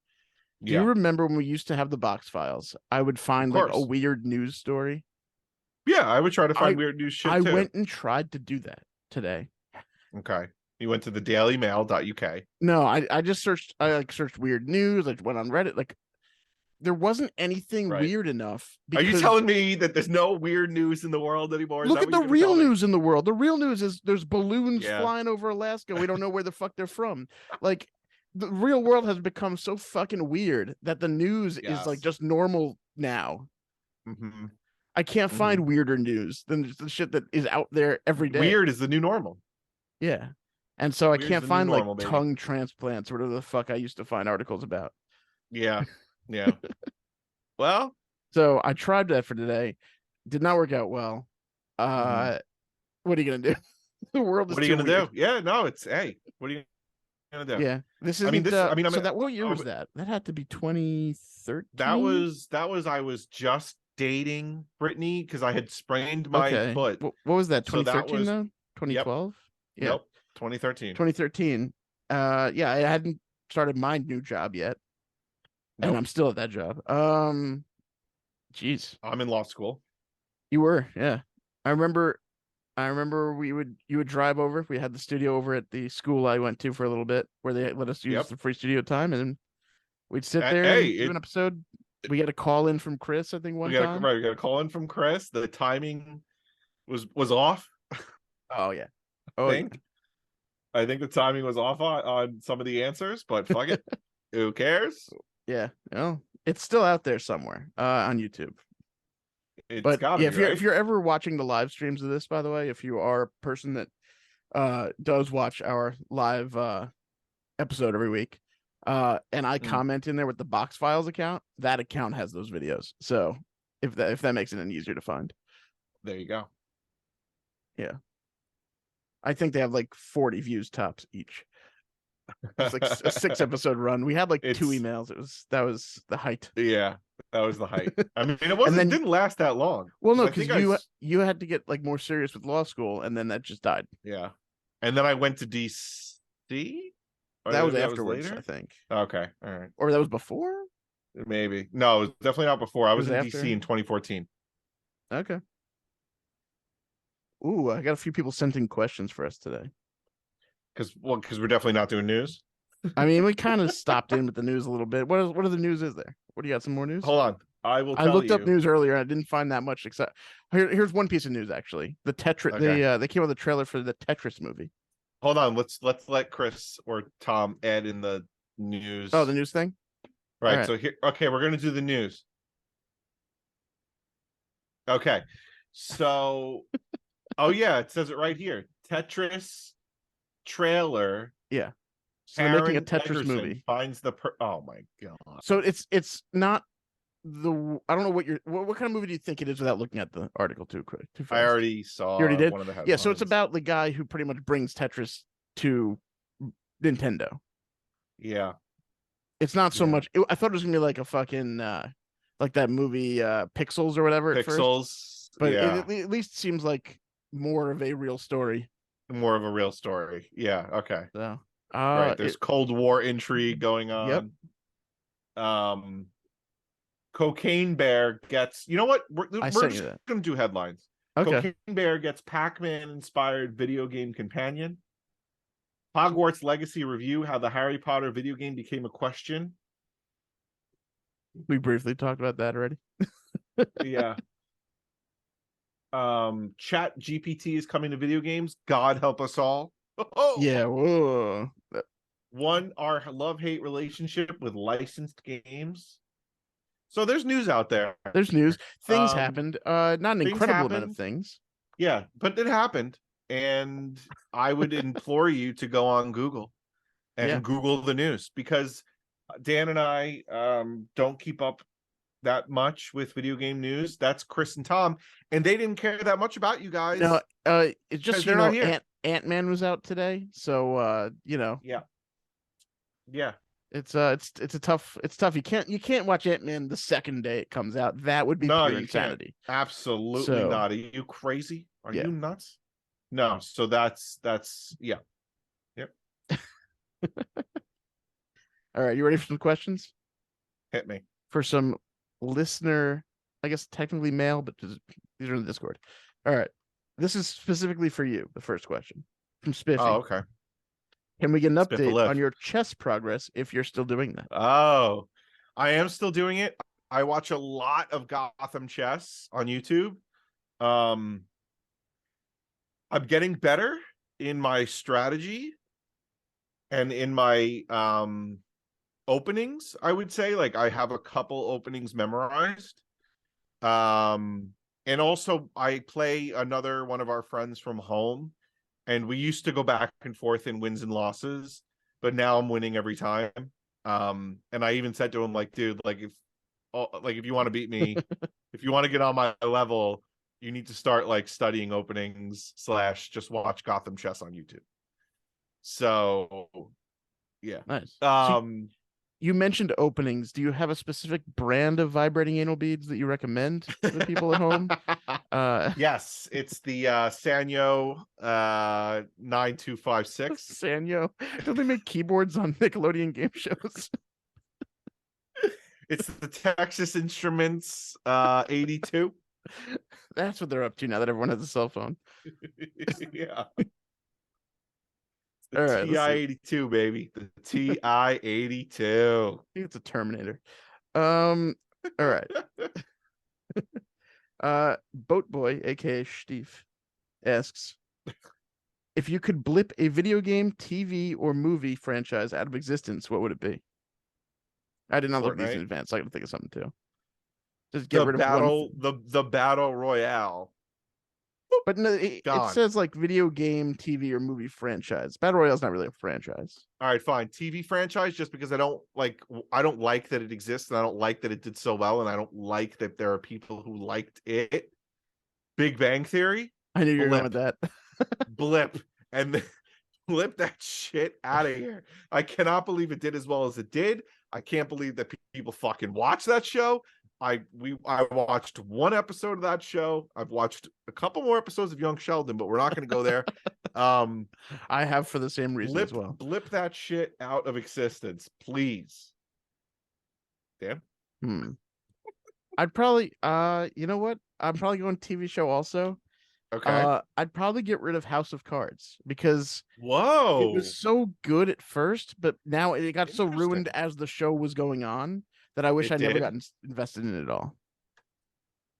Do you Yeah, remember when we used to have the box files? I would of find like a course. weird news story. Yeah, I would try to I find weird news I shit too. went and tried to do that today. Okay. You went to the dailymail.uk. No, I just searched. I like searched weird news. I went on Reddit. Like there wasn't anything Right. weird enough Are you because telling me that there's no weird news in the world anymore? Is look that at what the you're gonna real tell me? news in the world. The real news is there's balloons Yeah. flying over Alaska. We don't know where the fuck they're from. Like the real world has become so fucking weird that the news is like Yes. just normal now. Hmm. I can't Hmm. find weirder news than the shit that is out there every day. Weird is the new normal. Yeah. And so I Weird's can't the new find like normal, baby. tongue transplants or whatever the fuck I used to find articles about. Yeah. Yeah. Well, So I tried that for today. Did not work out well. hmm, Uh what are you gonna do? The world is what are you too gonna weird. do? Yeah, no, it's hey, what are you gonna do? Yeah. This I mean, isn't this. I mean, I so mean, that what year was that? That had to be that 2013? was that was I was just dating Brittany because I had sprained my Okay. foot. What was that? So that 2013 was though? yep, 2012? Yeah. nope, 2013. 2013. Yeah, I hadn't started my new job yet, and I'm Nope, still at that job. Jeez. I'm in law school. You were, yeah. I remember you would drive over. We had the studio over at the school I went to for a little bit where they let us use Yep. the free studio time, and we'd sit there Hey, and do an episode. We had a call in from Chris, I think, we one got a time. right. We got a call in from Chris. The timing was off. Oh yeah. I Oh yeah. think I think the timing was off on some of the answers, but fuck it. Who cares? Yeah. Well, it's still out there somewhere on YouTube. It's But got to yeah, be right. if you're ever watching the live streams of this, by the way, if you are a person that does watch our live episode every week, and I Mm, comment in there with the box files account, that account has those videos. So if that makes it any easier to find. there you go. Yeah. I think they have like 40 views tops each. It's like a 6 episode run. We had like two It's emails. That was the height. yeah, that was the height. I mean, And then didn't last that long well because no, I because think you had to get like more serious with law school and then that just died. yeah, and then I went to DC, or That was maybe that was afterwards, I later. think. Okay, all right, Or that was before? maybe no, it was definitely not before. I It was was in DC after? in 2014 Okay. Ooh, I got a few people sending questions for us today. because we're definitely not doing news. I mean, we kind of stopped in with the news a little bit. What are the news is there? What do you got? Some more news? Hold on, I will I tell looked up you. news earlier and I didn't find that much except here's one piece of news actually. The Tetris Okay, they came out with a trailer for the Tetris movie. hold on. Let's let Chris or Tom add in the Oh, the news. news thing? All Right. right. So here, okay, we're gonna do the news. Okay. So, oh yeah, it says it right here. Tetris trailer. Yeah. So they're making a Karen Tetris Eggerson movie. finds the oh my god. So it's not the I don't know what kind of movie do you think it is without looking at the article too I fast. already You already saw did? one of the Yeah, so it's headlines. about the guy who pretty much brings Tetris to Nintendo. Yeah. It's not so Yeah. much I thought it was gonna be like a fucking like that movie Pixels or whatever at first, Pixels. but it Yeah. at least seems like more of a real story. More of a real story. Yeah. Okay. So Right. There's it Cold War intrigue going yep. on. Um Cocaine Bear gets. You know what? I We're sent you just that. gonna do headlines. Okay. Cocaine Bear gets Pac-Man inspired video game companion. Hogwarts Legacy review: how the Harry Potter video game became a question. We briefly talked about that already. Yeah. Chat GPT is coming to video games. God help us all. Oh, Yeah. Whoa. one, our love-hate relationship with licensed games. So there's news out there. There's news. Things Um, happened. Not an things incredible amount of happened. things. Yeah, but it happened. And I would implore you to go on Google Yeah. and Google the news, because Dan and I don't keep up that much with video game news. That's Chris and Tom, and they didn't care that much about you No, guys it's just because so you they're not know, here. Ant-Man was out today, so Yeah, yeah. it's tough. You can't watch Ant-Man the second day it comes out. That would be No, pure you can't. insanity. Absolutely So not. Are you crazy? Are yeah. you nuts? No. So that's yeah. Yep. All right, you ready for some questions? Hit me. For some listener, I guess technically mail, but these are in the Discord. All right. This is specifically for you, the first question from Oh, Spiffy. okay. Can we get an Spiff a update on lift. your chess progress if you're still doing that? Oh, I am still doing it. I watch a lot of Gotham chess on YouTube. Um, I'm getting better in my strategy and in my openings, I would say. Like, I have a couple openings memorized. Um, and also I play another one of our friends from home, and we used to go back and forth in wins and losses, but now I'm winning every time. And I even said to him, like, dude, like, if you want to beat me, if you want to get on my level, you need to start like studying openings / just watch Gotham chess on YouTube. So yeah. Nice. So Um, you mentioned openings. Do you have a specific brand of vibrating anal beads that you recommend to the people at home? yes, it's the Sanyo 9256. Sanyo. Don't they make keyboards on Nickelodeon game shows? It's the Texas Instruments 82. That's what they're up to now that everyone has a cell phone. Yeah. All The right, let's TI see. 82, baby. The TI 82. I think it's a Terminator. All right. Boat Boy, aka Steve, asks if you could blip a video game, TV, or movie franchise out of existence, what would it be? I did not look these in Fortnite. advance, so I gotta think of something too. Just get The rid of one. battle, the battle royale. But no, it Gone. says like video game, TV, or movie franchise. Battle Royale's not really a franchise. All right, fine. TV franchise, just because I don't like that it exists, and I don't like that it did so well, and I don't like that there are people who liked it. Big Bang Theory. I knew you were going with Blip. that. Blip. And blip that shit out of here. I cannot believe it did as well as it did. I can't believe that people fucking watch that show. I watched one episode of that show. I've watched a couple more episodes of Young Sheldon, but we're not going to go there. I have for the same reason as well. Blip that shit out of existence, please. Damn. I'd probably you know what? I'm probably going TV show also. Okay. I'd probably get rid of House of Cards because it Whoa. was so good at first, but now it got so ruined as the show was going on that I wish I'd never gotten invested in it at all.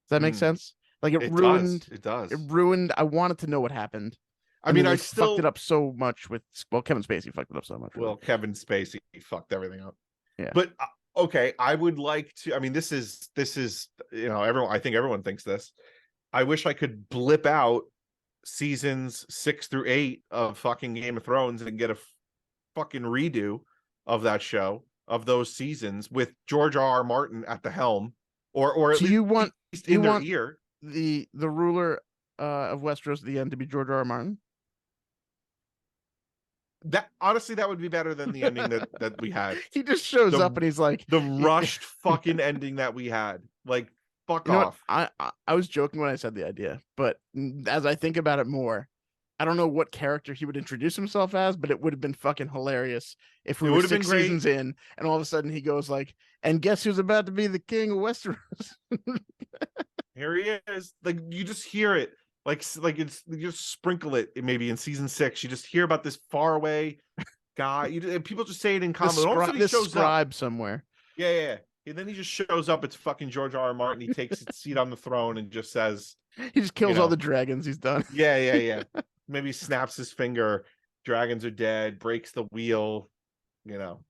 Does that make sense? Like it ruined. It does. It ruined. I wanted to know what happened. I mean, I still fucked it up so much with Kevin Spacey fucked it up so much. Well, Kevin Spacey fucked everything up. Yeah. But okay, I would like to. I mean, this is everyone. I think everyone thinks this. I wish I could blip out seasons 6 through 8 of fucking Game of Thrones and get a fucking redo of that show, of those seasons, with George R.R. Martin at the helm, or at so least you want in their ear. The ruler of Westeros at the end to be George R.R. Martin. That honestly, that would be better than the ending that we had. He just shows up and he's like the rushed fucking ending that we had. Like, fuck off. I was joking when I said the idea, but as I think about it more, I don't know what character he would introduce himself as, but it would have been fucking hilarious if we It were would have been 6 seasons great. in and all of a sudden he goes like, and guess who's about to be the king of Westeros? Here he is. Like you just hear it. Like it's you just sprinkle it maybe in season 6. You just hear about this far away guy. And people just say it in This, common. And all of a sudden he this shows up. scribe somewhere. Yeah, yeah, yeah. And then he just shows up. It's fucking George R. R. Martin. He takes his seat on the throne and just says, He just you kills all know, the dragons. He's done. yeah, yeah, yeah. Maybe snaps his finger. Dragons are dead. Breaks the wheel. You know.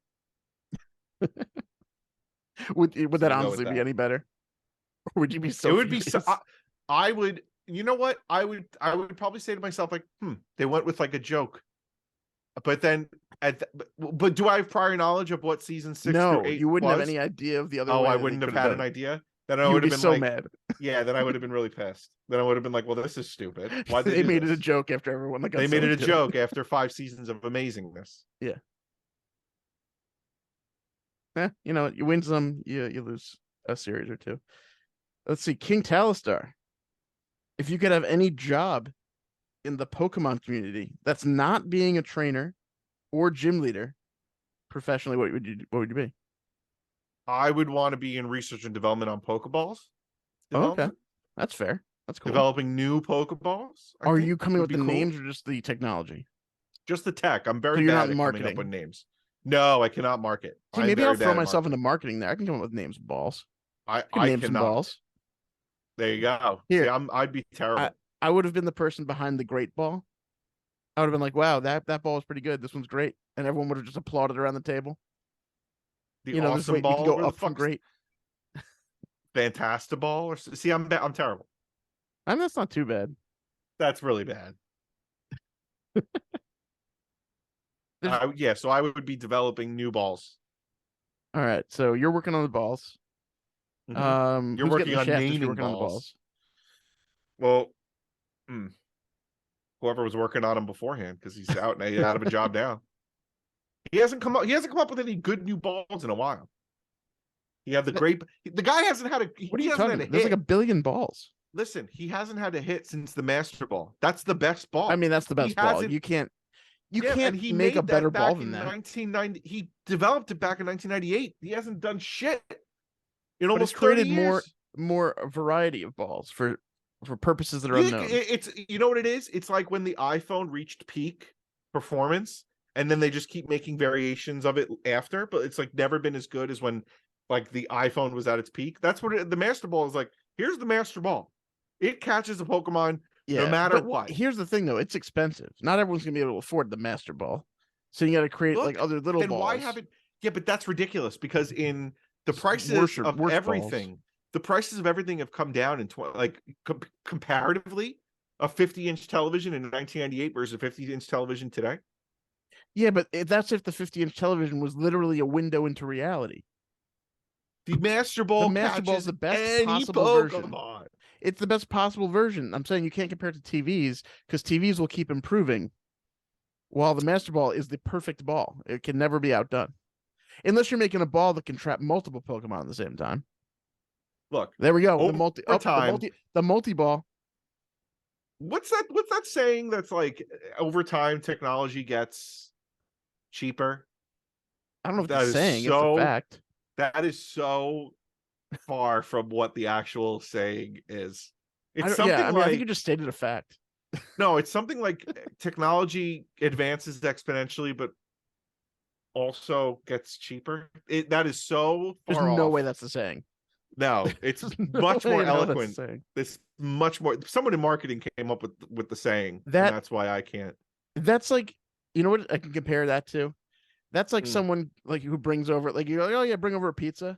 Would So that we'll go with honestly be that. any better? Or would you be It so would be so. furious? I would. You know what? I would probably say to myself like, they went with like a joke. But then, but do I have prior knowledge of what season 6 through No, 8 you wouldn't have was? any idea of the other Oh, way I that they wouldn't have could have had done an it. idea. Then I You would would have be been so like, mad. yeah, then I would have been really pissed. Then I would have been like, well, this is stupid. Why'd they They do made it a this? joke after everyone that got They made so it a into it. joke after 5 seasons of amazingness. Yeah. You know, you win some, you lose a series or two. Let's see, King Talistar. If you could have any job in the Pokemon community that's not being a trainer or gym leader professionally, what would you be? I would want to be in research and development on Pokeballs Oh, okay. development, That's fair. That's cool. developing new Pokeballs. I Are think you coming would with be the cool. names or just the technology? Just the tech. I'm So very you're not bad at coming up marketing. with names. No, I cannot market. See, I'm maybe I'll very throw bad at myself into marketing. marketing there. I can come up with names and balls. I I can I name some cannot. balls. There you go. See, Here, I'd be I, terrible. I would have been the person behind the great ball. I would have been like, wow, that ball is pretty good. This one's great. And everyone would have just applauded around the table. The You know, this awesome way you can ball. go Where the up from fuck's great. Fantastaball? Or see, I'm terrible. I mean, that's not too bad. That's really bad. There's Yeah, so I would be developing new balls. all right. So you're working on the balls. Mhm. You're Who's getting working the on shaft if you're naming working on the balls. balls? Well, whoever was working on him beforehand, because he's out of a job now. He hasn't come up. He hasn't come up with any good new balls in a while. He had the great. The guy hasn't had a. What are He you hasn't talking had a about? There's like hit. a billion balls. Listen, he hasn't had a hit since the Master Ball. That's the best I ball. mean, that's the He best ball. hasn't. You Yeah, and can't he make a made better that ball back than in that. 1990. He developed it back in 1998. He hasn't done shit in But it's almost 30 created more years. more variety of balls for purposes that are You think unknown. it's you know what it is? It's like when the iPhone reached peak performance, and then they just keep making variations of it after, but it's like never been as good as when like the iPhone was at its peak. That's what the Master Ball is like. Here's the Master Ball. It catches a Pokemon no Yeah, matter but what. here's the thing though, it's expensive. Not everyone's gonna be able to afford the Master Ball. So you got to create like Look, other little then why balls. haven't? Yeah, but that's ridiculous because in the prices Worse of balls. everything, the prices of everything have come down in comparatively. A 50-inch television in 1998 versus a 50-inch television today. Yeah, but that's if the 50-inch television was literally a window into reality. The Master The Ball Master Ball is catches the best any possible version. Pokemon. It's the best possible version. I'm saying you can't compare it to TVs because TVs will keep improving, while the Master Ball is the perfect ball. It can never be outdone, unless you're making a ball that can trap multiple Pokemon at the same time. Look, There we go. over time, The multi ball. what's that saying that's like over time technology gets cheaper? I don't know if That it's is saying it's a so fact. that is so far from what the actual saying is. I It's don't, yeah, something I mean, I think you like just stated a fact. no, it's something like technology advances exponentially, but also gets cheaper. That is so There's far no way off. that's the saying. No, it's There's no much way more in hell that's the eloquent. saying. This much more. Someone in marketing came up with the saying, and That that's why I can't. that's like, you know what I can compare that to? That's like Mm. someone like who brings over, like, you go, oh yeah, bring over a pizza,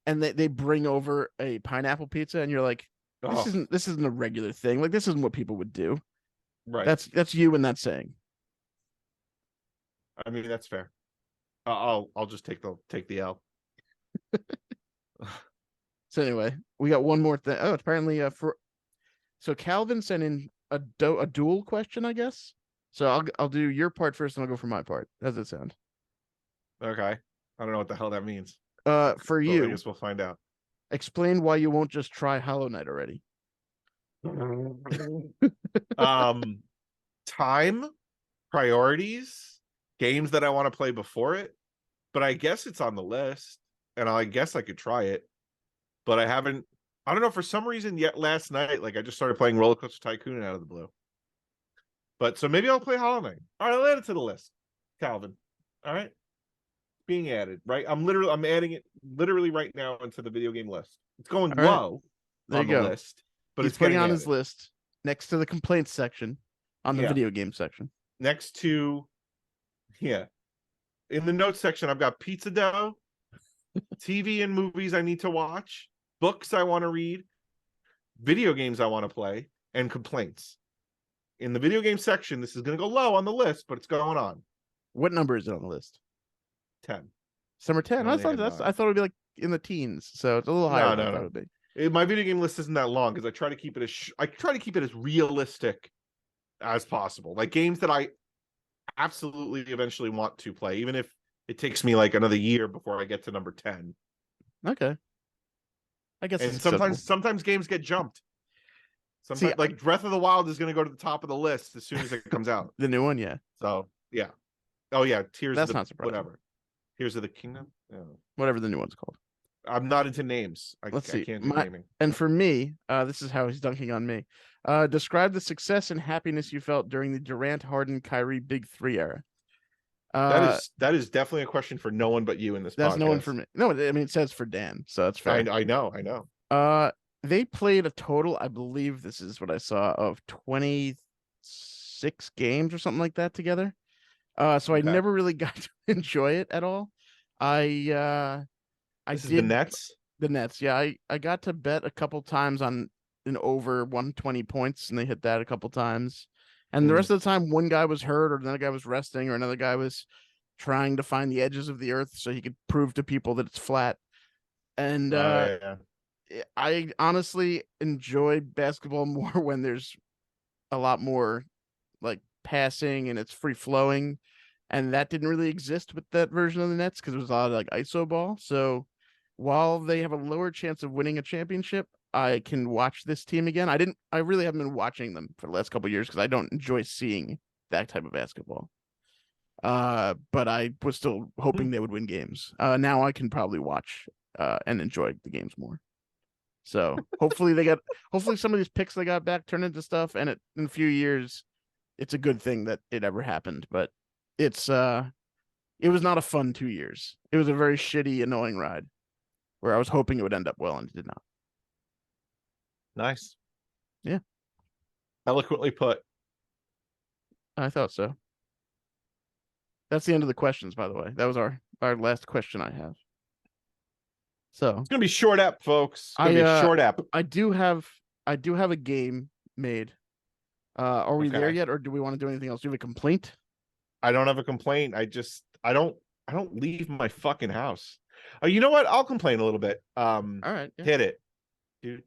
and they bring over a pineapple pizza, and you're like, this Oh, isn't a regular thing. Like, this isn't what people would do. right. That's you and that saying. I mean, that's fair. I'll just take the L. So anyway, we got one more thing. Oh, apparently so Calvin sent in a dual question, I guess. So I'll do your part first, and I'll go for my part. How does it sound? Okay, I don't know what the hell that means. For Well, I you, guess we'll find out. explain why you won't just try Hollow Knight already. Um, time, priorities, games that I want to play before it. But I guess it's on the list, and I guess I could try it. But I haven't. I don't know, for some reason yet last night, like I just started playing Roller Coaster Tycoon out of the blue. But so maybe I'll play Hollow Knight. All right, I'll add it to the list, Calvin. All right, being added. Right, I'm adding it literally right now into the video game list. It's going All right, low there on you the go. list, but He's it's putting getting on his added. list next to the complaints section on the Yeah, video game section. next to yeah. In the notes section, I've got pizza dough, TV and movies I need to watch, books I want to read, video games I want to play, and complaints. In the video game section, this is going to go low on the list, but it's going on. What number is it on the list? 10. Summer 10. I I only thought had that's. 9. I thought it'd be like in the teens, so it's a little higher No, than I no, thought no. it would be. My video game list isn't that long because I try to keep it as realistic as possible. Like games that I absolutely eventually want to play, even if it takes me like another year before I get to number 10. Okay, I guess it's And acceptable. sometimes games get jumped. See, Sometimes like Breath of the Wild is going to go to the top of the list as soon as it comes out. the new one, yeah, So yeah. Oh yeah, Tears of that's the not surprising. whatever. Tears of the Kingdom. Yeah. Whatever the new one's called. I'm not into names. I Let's see. can't do naming. And for me, this is how he's dunking on me. Describe the success and happiness you felt during the Durant, Harden, Kyrie Big Three era. That is definitely a question for no one but you in this That's podcast. no one for me. No, I mean it says for Dan, so that's fair. I know. They played a total, I believe this is what I saw, of 26 games or something like that together. So I Okay. never really got to enjoy it at all. I This is did the Nets. the Nets. Yeah, I got to bet a couple times on an over 120 points, and they hit that a couple times. And the rest of the time, one guy was hurt, or another guy was resting, or another guy was trying to find the edges of the earth so he could prove to people that it's flat. And Yeah. I honestly enjoy basketball more when there's a lot more like passing and it's free flowing. And that didn't really exist with that version of the Nets because it was a lot of like ISO ball. So while they have a lower chance of winning a championship, I can watch this team again. I really haven't been watching them for the last couple of years because I don't enjoy seeing that type of basketball. But I was still hoping they would win games. Now I can probably watch and enjoy the games more. So hopefully some of these picks they got back turn into stuff, and in a few years, it's a good thing that it ever happened. But it was not a fun 2 years. It was a very shitty, annoying ride where I was hoping it would end up well and it did not. Nice. Yeah. Eloquently put. I thought so. That's the end of the questions, by the way. That was our last question I have. So It's gonna be short app, folks. It's gonna be a short app. I do have a game made. Are we there Okay. yet, or do we want to do anything else? Do you have a complaint? I don't have a complaint. I don't leave my fucking house. Oh, you know what? I'll complain a little bit. All right. Yeah. Hit it. Do.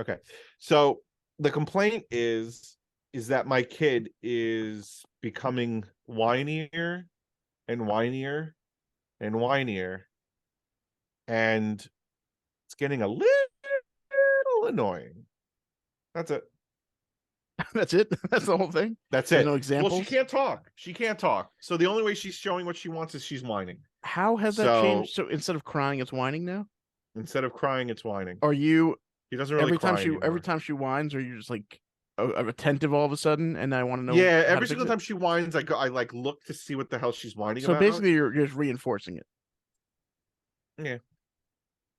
Okay. So the complaint is that my kid is becoming whinier and whinier and whinier, and it's getting a little annoying. That's it. That's it. That's the whole thing. That's There's it. no examples. Well, she can't talk. She can't talk. So the only way she's showing what she wants is she's whining. How has that changed? So instead of crying, it's whining now. Instead of crying, it's whining. Are you? He doesn't really cry anymore. Every time she whines, are you just like attentive all of a sudden? And I want to know. Yeah, every single time she whines, I like look to see what the hell she's whining about. So basically, you're just reinforcing it.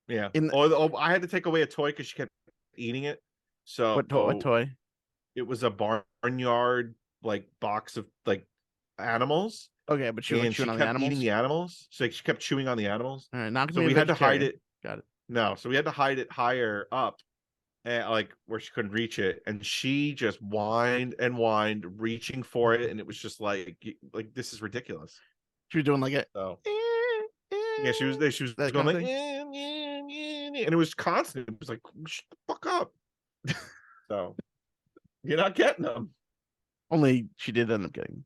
Yeah. I had to take away a toy because she kept eating it. So what toy? It was a barnyard like box of like animals. Okay, but she kept on the animals. Eating the animals. So she kept chewing on the animals. All right, not so we had to hide it. Got it. No, so we had to hide it higher up, and like where she couldn't reach it, and she just whined and whined, reaching for it, and it was just like this is ridiculous. She was doing like it. So yeah, she was going like, and it was constant. It was like, shut the fuck up. So you're not getting them. Only she did end up getting them.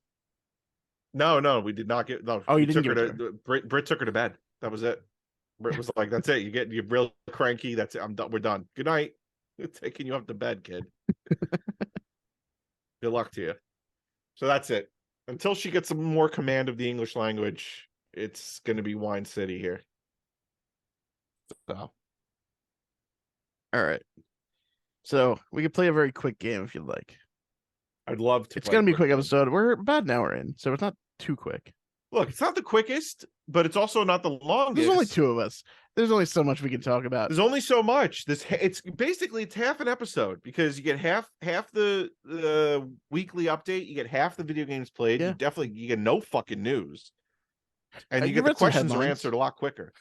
No, we did not get. No, oh, you didn't give her to Britt took her to bed. That was it. Britt was like, "That's it. You're real cranky. That's it. I'm done. We're done. Good night. We're taking you up to bed, kid." Good luck to you. So that's it. Until she gets some more command of the English language, it's going to be Wine City here. So. All right. So we could play a very quick game if you'd like. I'd love to It's play gonna be a quick game. episode. We're about an hour in, so it's not too quick. Look, it's not the quickest, but it's also not the longest. There's only two of us. There's only so much we can talk about. There's only so much. It's half an episode because you get half the weekly update, you get half the video games played. Yeah. You get no fucking news, and you You get the read some questions are headlines. answered a lot quicker.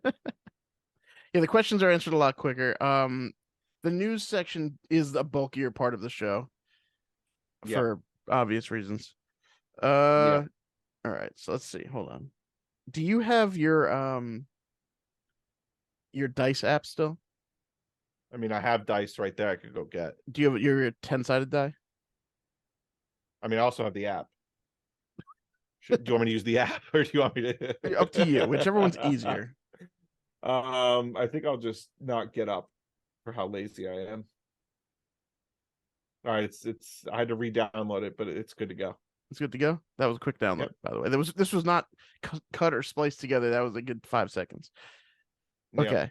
Yeah, the questions are answered a lot quicker. The news section is a bulkier part of the show Yeah. for obvious reasons. Yeah. All right, so let's see. Hold on. Do you have your dice app still? I mean, I have dice right there. I could go get. Do you have your 10-sided die? I mean, I also have the app. Do you want me to use the app, or do you want me to? Up to you. Whichever one's easier. I think I'll just not get up for how lazy I am. All right, it's. I had to re-download it, but it's good to go. It's good to go. That was a quick download, Yep. by the way. This was not cut or spliced together. That was a good 5 seconds. Okay, Yep.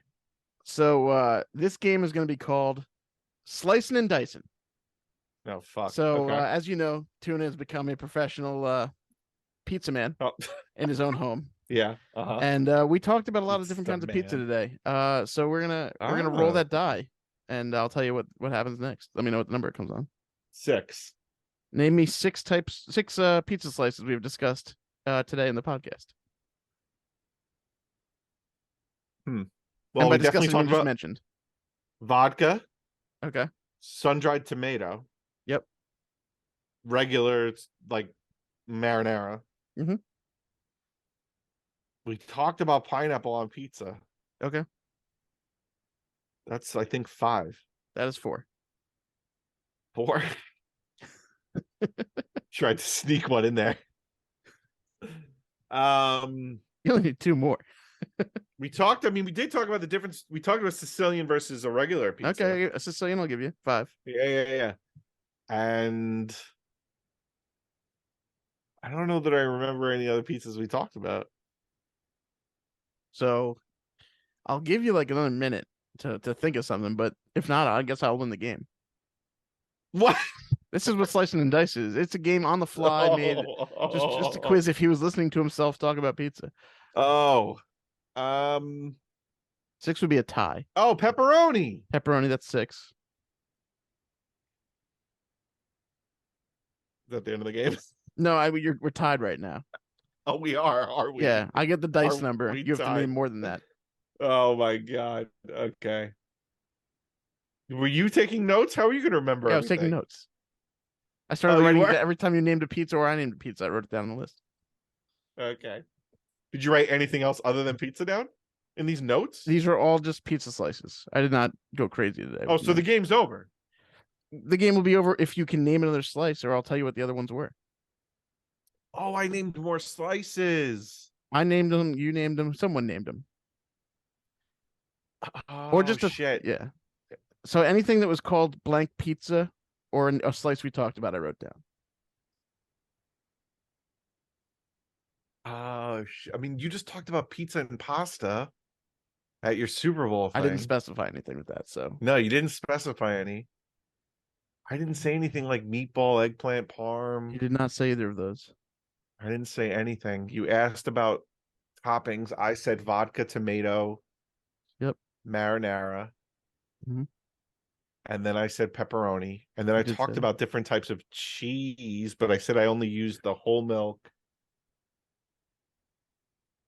so this game is going to be called Slicing and Dicing. No, fuck. So Okay. as you know, Tuna has become a professional pizza man Oh. in his own home. Yeah. Uh-huh. And we talked about a lot of Pizza different kinds of pizza man. today. So we're gonna roll Ah. that die, and I'll tell you what happens next. Let me know what the number it comes on. 6. Name me six pizza slices we've discussed today in the podcast. Well, And by we definitely discussing, talked just about mentioned. vodka, Okay. sun-dried tomato. Yep. Regular, it's like marinara. Mhm. We talked about pineapple on pizza. Okay. That's, I think, 5. That is 4. 4. Tried to sneak one in there. You only need 2 more. We did talk about the difference. We talked about Sicilian versus a regular pizza. Okay, a Sicilian I'll give you 5. Yeah. And I don't know that I remember any other pizzas we talked about. So I'll give you like another minute to think of something, but if not, I guess I'll win the game. What? This is what Slicing and Dice is. It's a game on the fly made just a quiz if he was listening to himself talk about pizza. Oh. 6 would be a tie. Oh, pepperoni. Pepperoni, that's 6. Is that the end of the game? No, we're tied right now. Oh, we are we? Yeah, I get the dice Are number. we You have to tied? name more than that. Oh my god. Okay. Were you taking notes? How are you going to remember? Yeah, I was taking everything? notes. I started you writing were? every time you named a pizza or I named a pizza. I wrote it down on the list. Okay. Did you write anything else other than pizza down in these notes? These are all just pizza slices. I did not go crazy today. Oh, so the game's over. The game will be over if you can name another slice, or I'll tell you what the other ones were. Oh, I named more slices. I named them. You named them. Someone named them. Oh, Or just shit. Yeah. So anything that was called blank pizza or a slice we talked about, I wrote down. Oh, I mean, you just talked about pizza and pasta at your Super Bowl thing. I didn't specify anything with that. So No, you didn't specify any. I didn't say anything like meatball, eggplant, parm. you did not say either of those. I didn't say anything. You asked about toppings. I said vodka, tomato. Yep. Marinara. Mhm. And then I said pepperoni. And then I did talked say. about different types of cheese, but I said I only used the whole milk.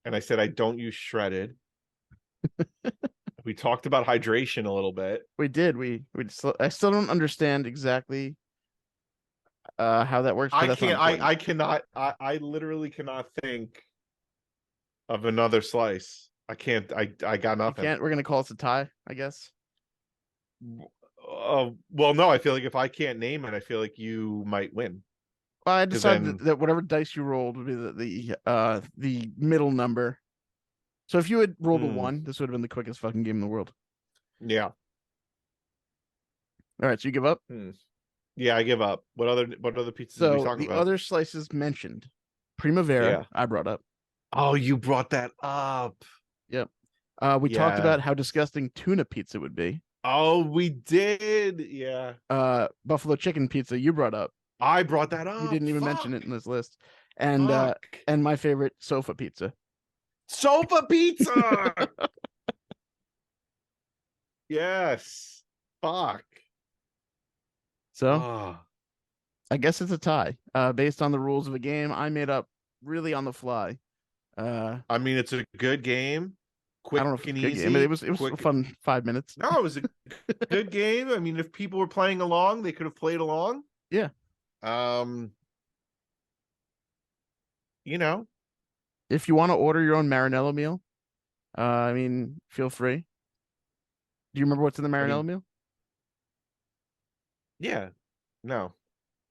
And I said I don't use shredded. We talked about hydration a little bit. We did. I still don't understand exactly how that works. But I literally cannot think of another slice. I can't. I got nothing. We're gonna call it a tie, I guess. Well, no. I feel like if I can't name it, I feel like you might win. Well, I decided that whatever dice you rolled would be the middle number. So if you had rolled a 1, this would have been the quickest fucking game in the world. Yeah. All right, so you give up? Yeah, I give up. What other pizzas did we So talk the about? other slices mentioned, Primavera, Yeah. I brought up. Oh, you brought that up. Yep. We talked Yeah. about how disgusting tuna pizza would be. Oh, we did. Yeah. Buffalo chicken pizza, you brought up. I brought that You up. didn't even mention it Fuck. in this list. And Fuck. my favorite, sofa pizza. Sofa pizza. Yes. Fuck. So Oh. I guess it's a tie. Based on the rules of the game I made up really on the fly. I mean, it's a good game. I Quick don't know if it's and a good game, but easy. it was a Quick. fun 5 minutes. No, it was a good game. I mean, if people were playing along, they could have played along. Yeah. Um, you know, If you want to order your own Marinello meal, I mean, feel free. Do you remember what's in the I Marinello mean, meal? yeah. No,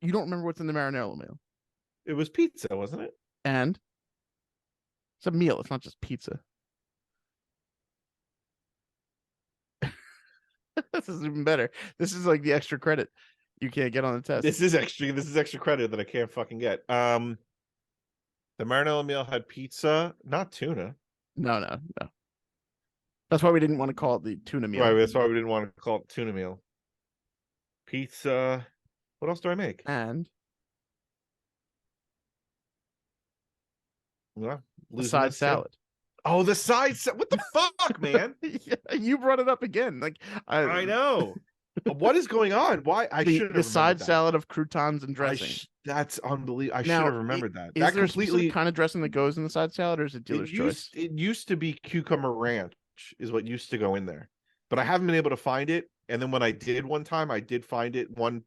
You don't remember what's in the Marinello meal. it was pizza, wasn't it? And it's a meal, it's not just pizza. This is even better. This is like the extra credit you can't get on the test. This is extra credit that I can't fucking get. The Marinello meal had pizza, not tuna. No. That's why we didn't want to call it the tuna meal. Right, that's why we didn't want to call it tuna meal. Pizza. What else do I make? And Well, a losing side this too. salad. Oh, the side salad. What the fuck, man? Yeah, you brought it up again. Like I know. What is going on? Why? I should have the side that. salad of croutons and dressing. That's unbelievable. I should Now, have remembered that. Is That there a completely specific kind of dressing that goes in the side salad, or is it dealer's choice? It used to be cucumber ranch is what used to go in there, but I haven't been able to find it. And then when I did one time, I did find it. One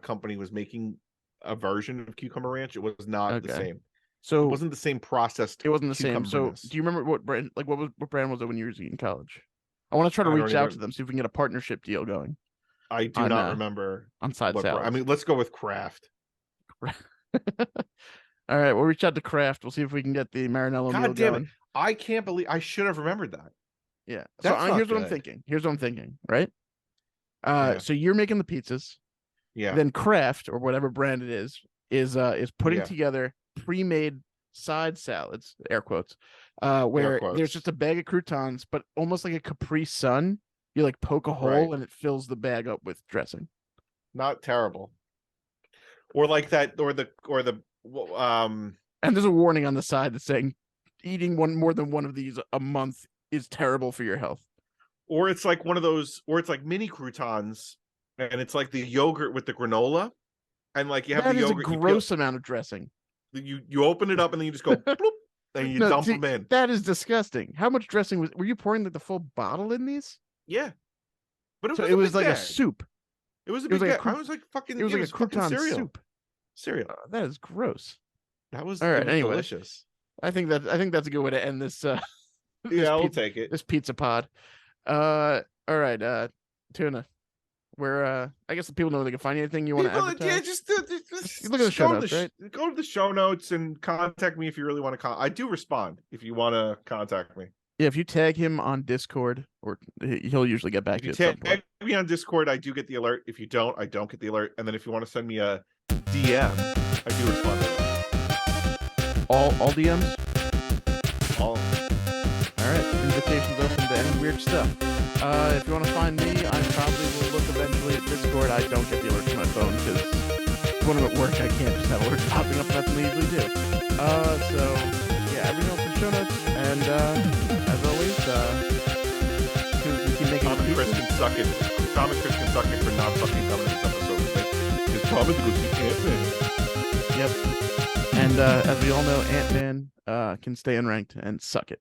company was making a version of cucumber ranch. It was not the same. So it wasn't the same processed. It wasn't the same. So do you remember what brand? Like what brand was it when you were in college? I want to try to reach out to them, see if we can get a partnership deal going. I do not remember on side salad. I mean, let's go with Kraft. All right, we'll reach out to Kraft. We'll see if we can get the Marinello meal God damn going. it! I can't believe I should have remembered that. Yeah. So here's what I'm thinking. Here's what I'm thinking. Right. So you're making the pizzas. Yeah. Then Kraft or whatever brand it is putting together pre-made side salads, air quotes, where there's just a bag of croutons, but almost like a Capri Sun. You like poke a hole and it fills the bag up with dressing. Not terrible. Or like that, or the And there's a warning on the side that's saying eating more than one of these a month is terrible for your health. Or it's like one of those, or it's like mini croutons, and it's like the yogurt with the granola, and like you have the yogurt. That is a gross amount of dressing. You open it up and then you just go bloop, and you dump them in. That is disgusting. How much dressing were you pouring like the full bottle in these? Yeah, but it was like a soup. It was a big bag. I was like fucking. It was like a crouton soup. Cereal. That is gross. That was all right. Anyway, delicious. I think that's a good way to end this. Yeah, I'll take it. This pizza pod. All right. Tuna. Where I guess the people know they can find anything you want to advertise. Yeah, just look at the show notes, right? Go to the show notes and contact me if you really want to. I do respond if you want to contact me. Yeah, if you tag him on Discord, or he'll usually get back to you. If you tag me on Discord, I do get the alert. If you don't, I don't get the alert. And then if you want to send me a DM, I do respond to that. All DMs? All. All right, invitations open to any weird stuff. If you want to find me, I probably will look eventually at Discord. I don't get the alerts to my phone because when I'm at work, I can't just have alerts popping up. That's what I usually do. So yeah, everything else in the show notes. And as always, keep making Tom and Chris can suck it. Tom and Chris can suck it for not fucking coming to this episode. Because Tom is going to see Ant-Man. Yep. And as we all know, Ant-Man can stay unranked and suck it.